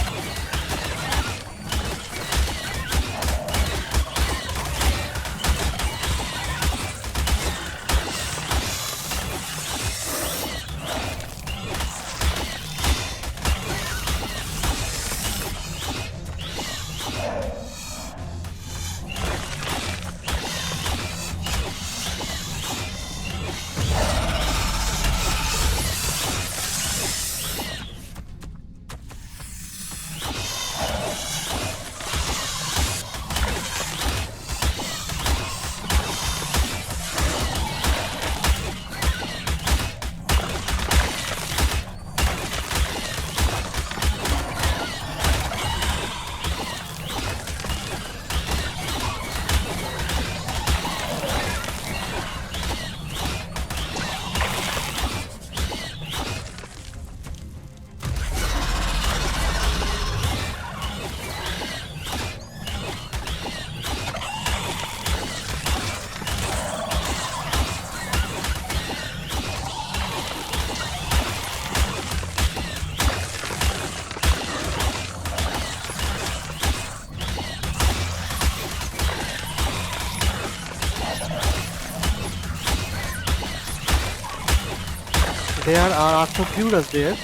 there are arthropleuras there.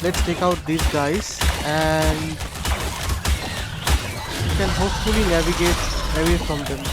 Let's take out these guys and we can hopefully navigate away from them.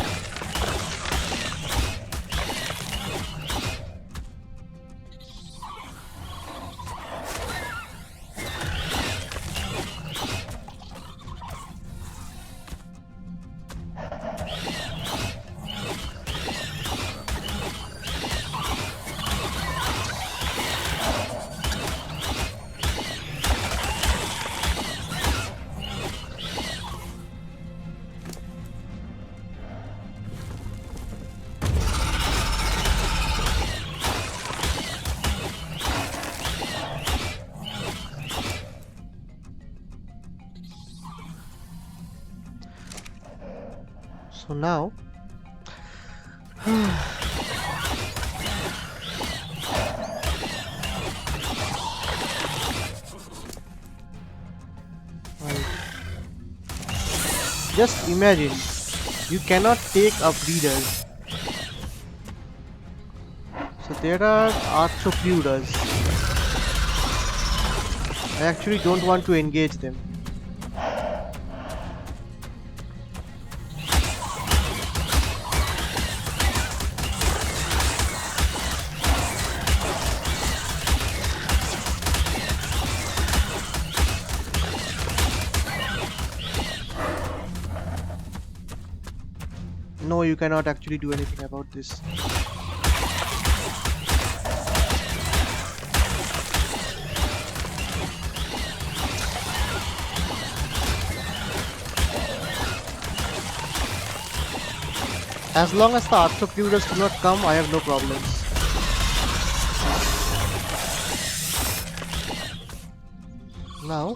So now just imagine you cannot take a breeder. So there are arthropleuras. I actually don't want to engage them. No, you cannot actually do anything about this. As long as the arthropleuras do not come, I have no problems. Now,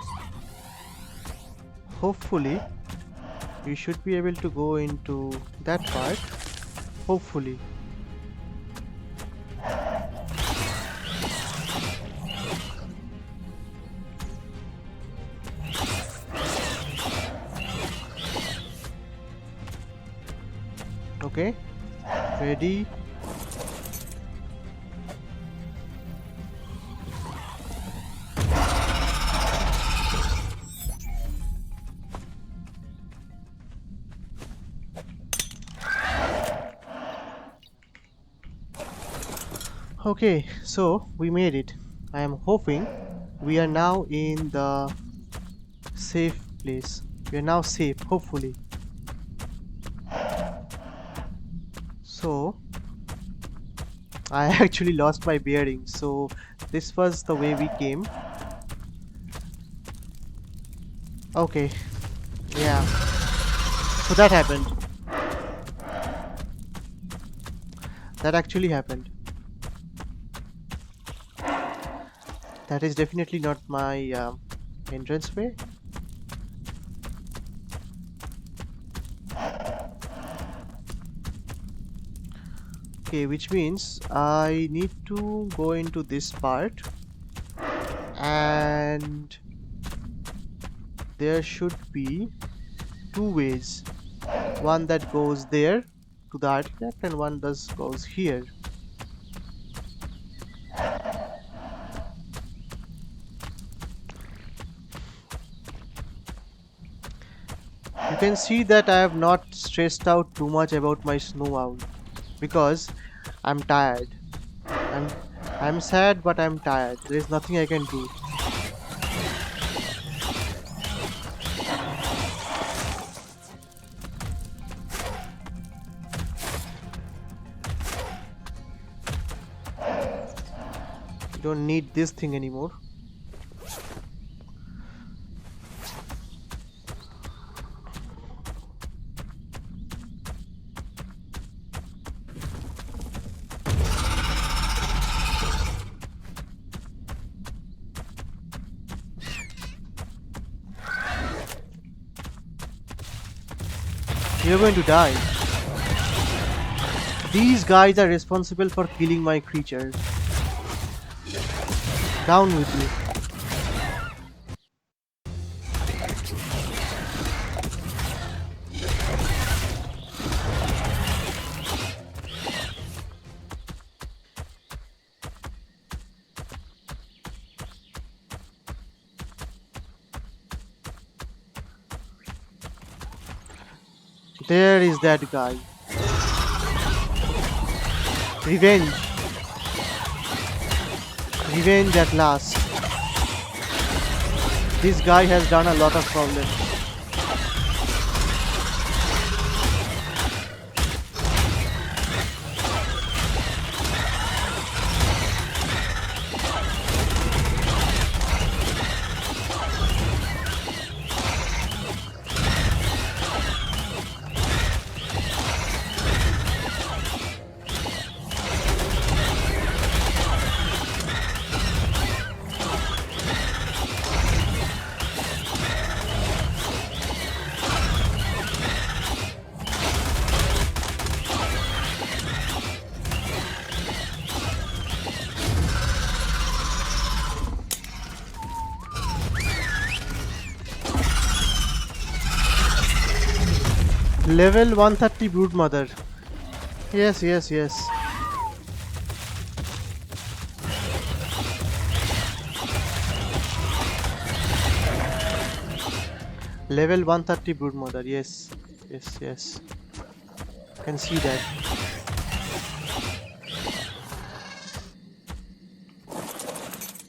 hopefully, we should be able to go into that part. Hopefully. Okay, ready. Okay, so we made it. I am hoping we are now in the safe place. We are now safe, hopefully. So I actually lost my bearings. So this was the way we came. Okay, yeah. So that happened. That actually happened. That is definitely not my entrance way. Okay, which means I need to go into this part and there should be two ways. One that goes there to the artifact and one that goes here. You can see that I have not stressed out too much about my snow owl because I'm tired. I'm sad, but I'm tired. There is nothing I can do. You don't need this thing anymore. You're going to die. These guys are responsible for killing my creature. Down with you. There is that guy. Revenge. Revenge at last. This guy has done a lot of problems. Level 130 Broodmother. Yes, yes, yes. Level 130 Broodmother. Yes, yes, yes. Can see that.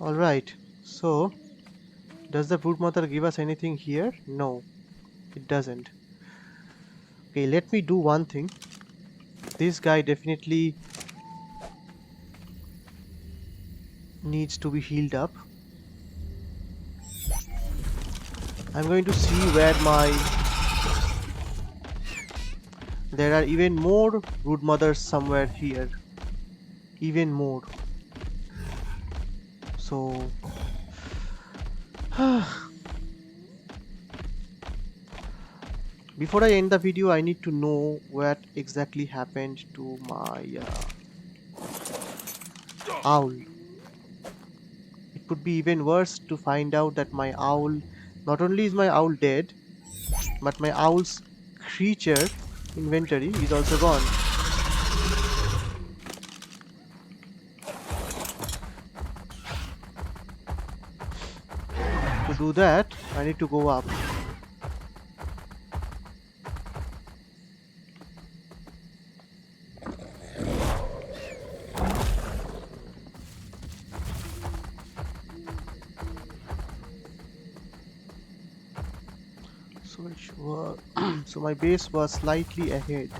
Alright, so does the Broodmother give us anything here? No, it doesn't. Okay, let me do one thing. This guy definitely needs to be healed up. I'm going to see where there are even more Broodmothers somewhere here. Even more. So before I end the video, I need to know what exactly happened to my owl. It would be even worse to find out that my owl, not only is my owl dead, but my owl's creature inventory is also gone. To do that, I need to go up. So my base was slightly ahead.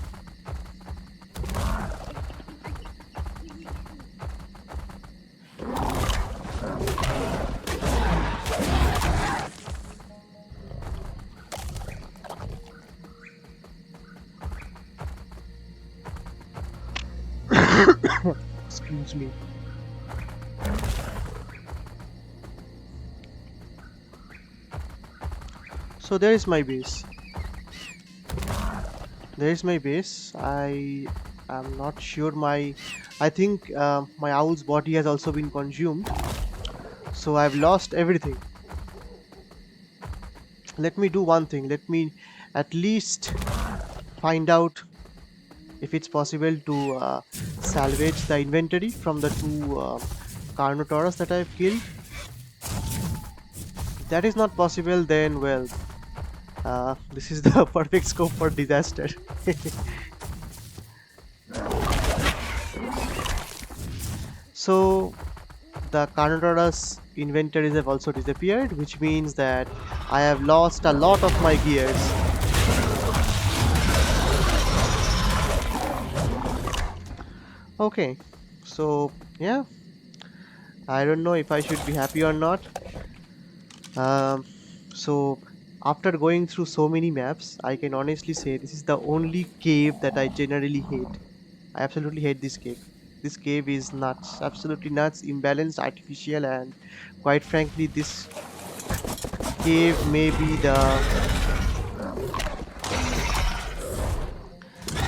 Excuse me. So there is my base. There is my base. I am not sure I think my owl's body has also been consumed. So I've lost everything. Let me do one thing. Let me at least find out if it's possible to salvage the inventory from the two Carnotaurus that I've killed. If that is not possible, then well, this is the perfect scope for disaster. So the Carnotaurus inventories have also disappeared, which means that I have lost a lot of my gears. Okay, so yeah, I don't know if I should be happy or not. So after going through so many maps, I can honestly say this is the only cave that I generally hate. I absolutely hate this cave. This cave is nuts, absolutely nuts, imbalanced, artificial, and quite frankly, this cave may be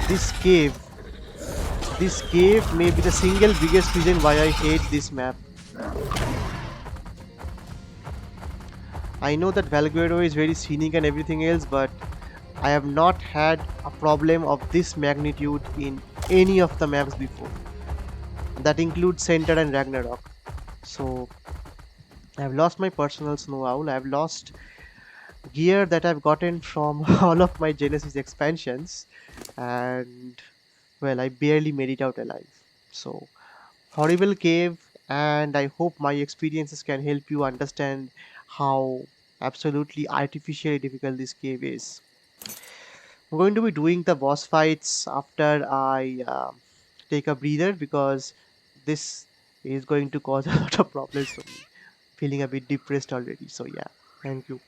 this cave may be the single biggest reason why I hate this map. I know that Valguero is very scenic and everything else, but I have not had a problem of this magnitude in any of the maps before. That includes Center and Ragnarok. So I have lost my personal snow owl. I have lost gear that I've gotten from all of my Genesis expansions, and well, I barely made it out alive. So, horrible cave, and I hope my experiences can help you understand how absolutely artificially difficult this cave is. I'm going to be doing the boss fights after I take a breather because this is going to cause a lot of problems for me. Feeling a bit depressed already. So, yeah, thank you.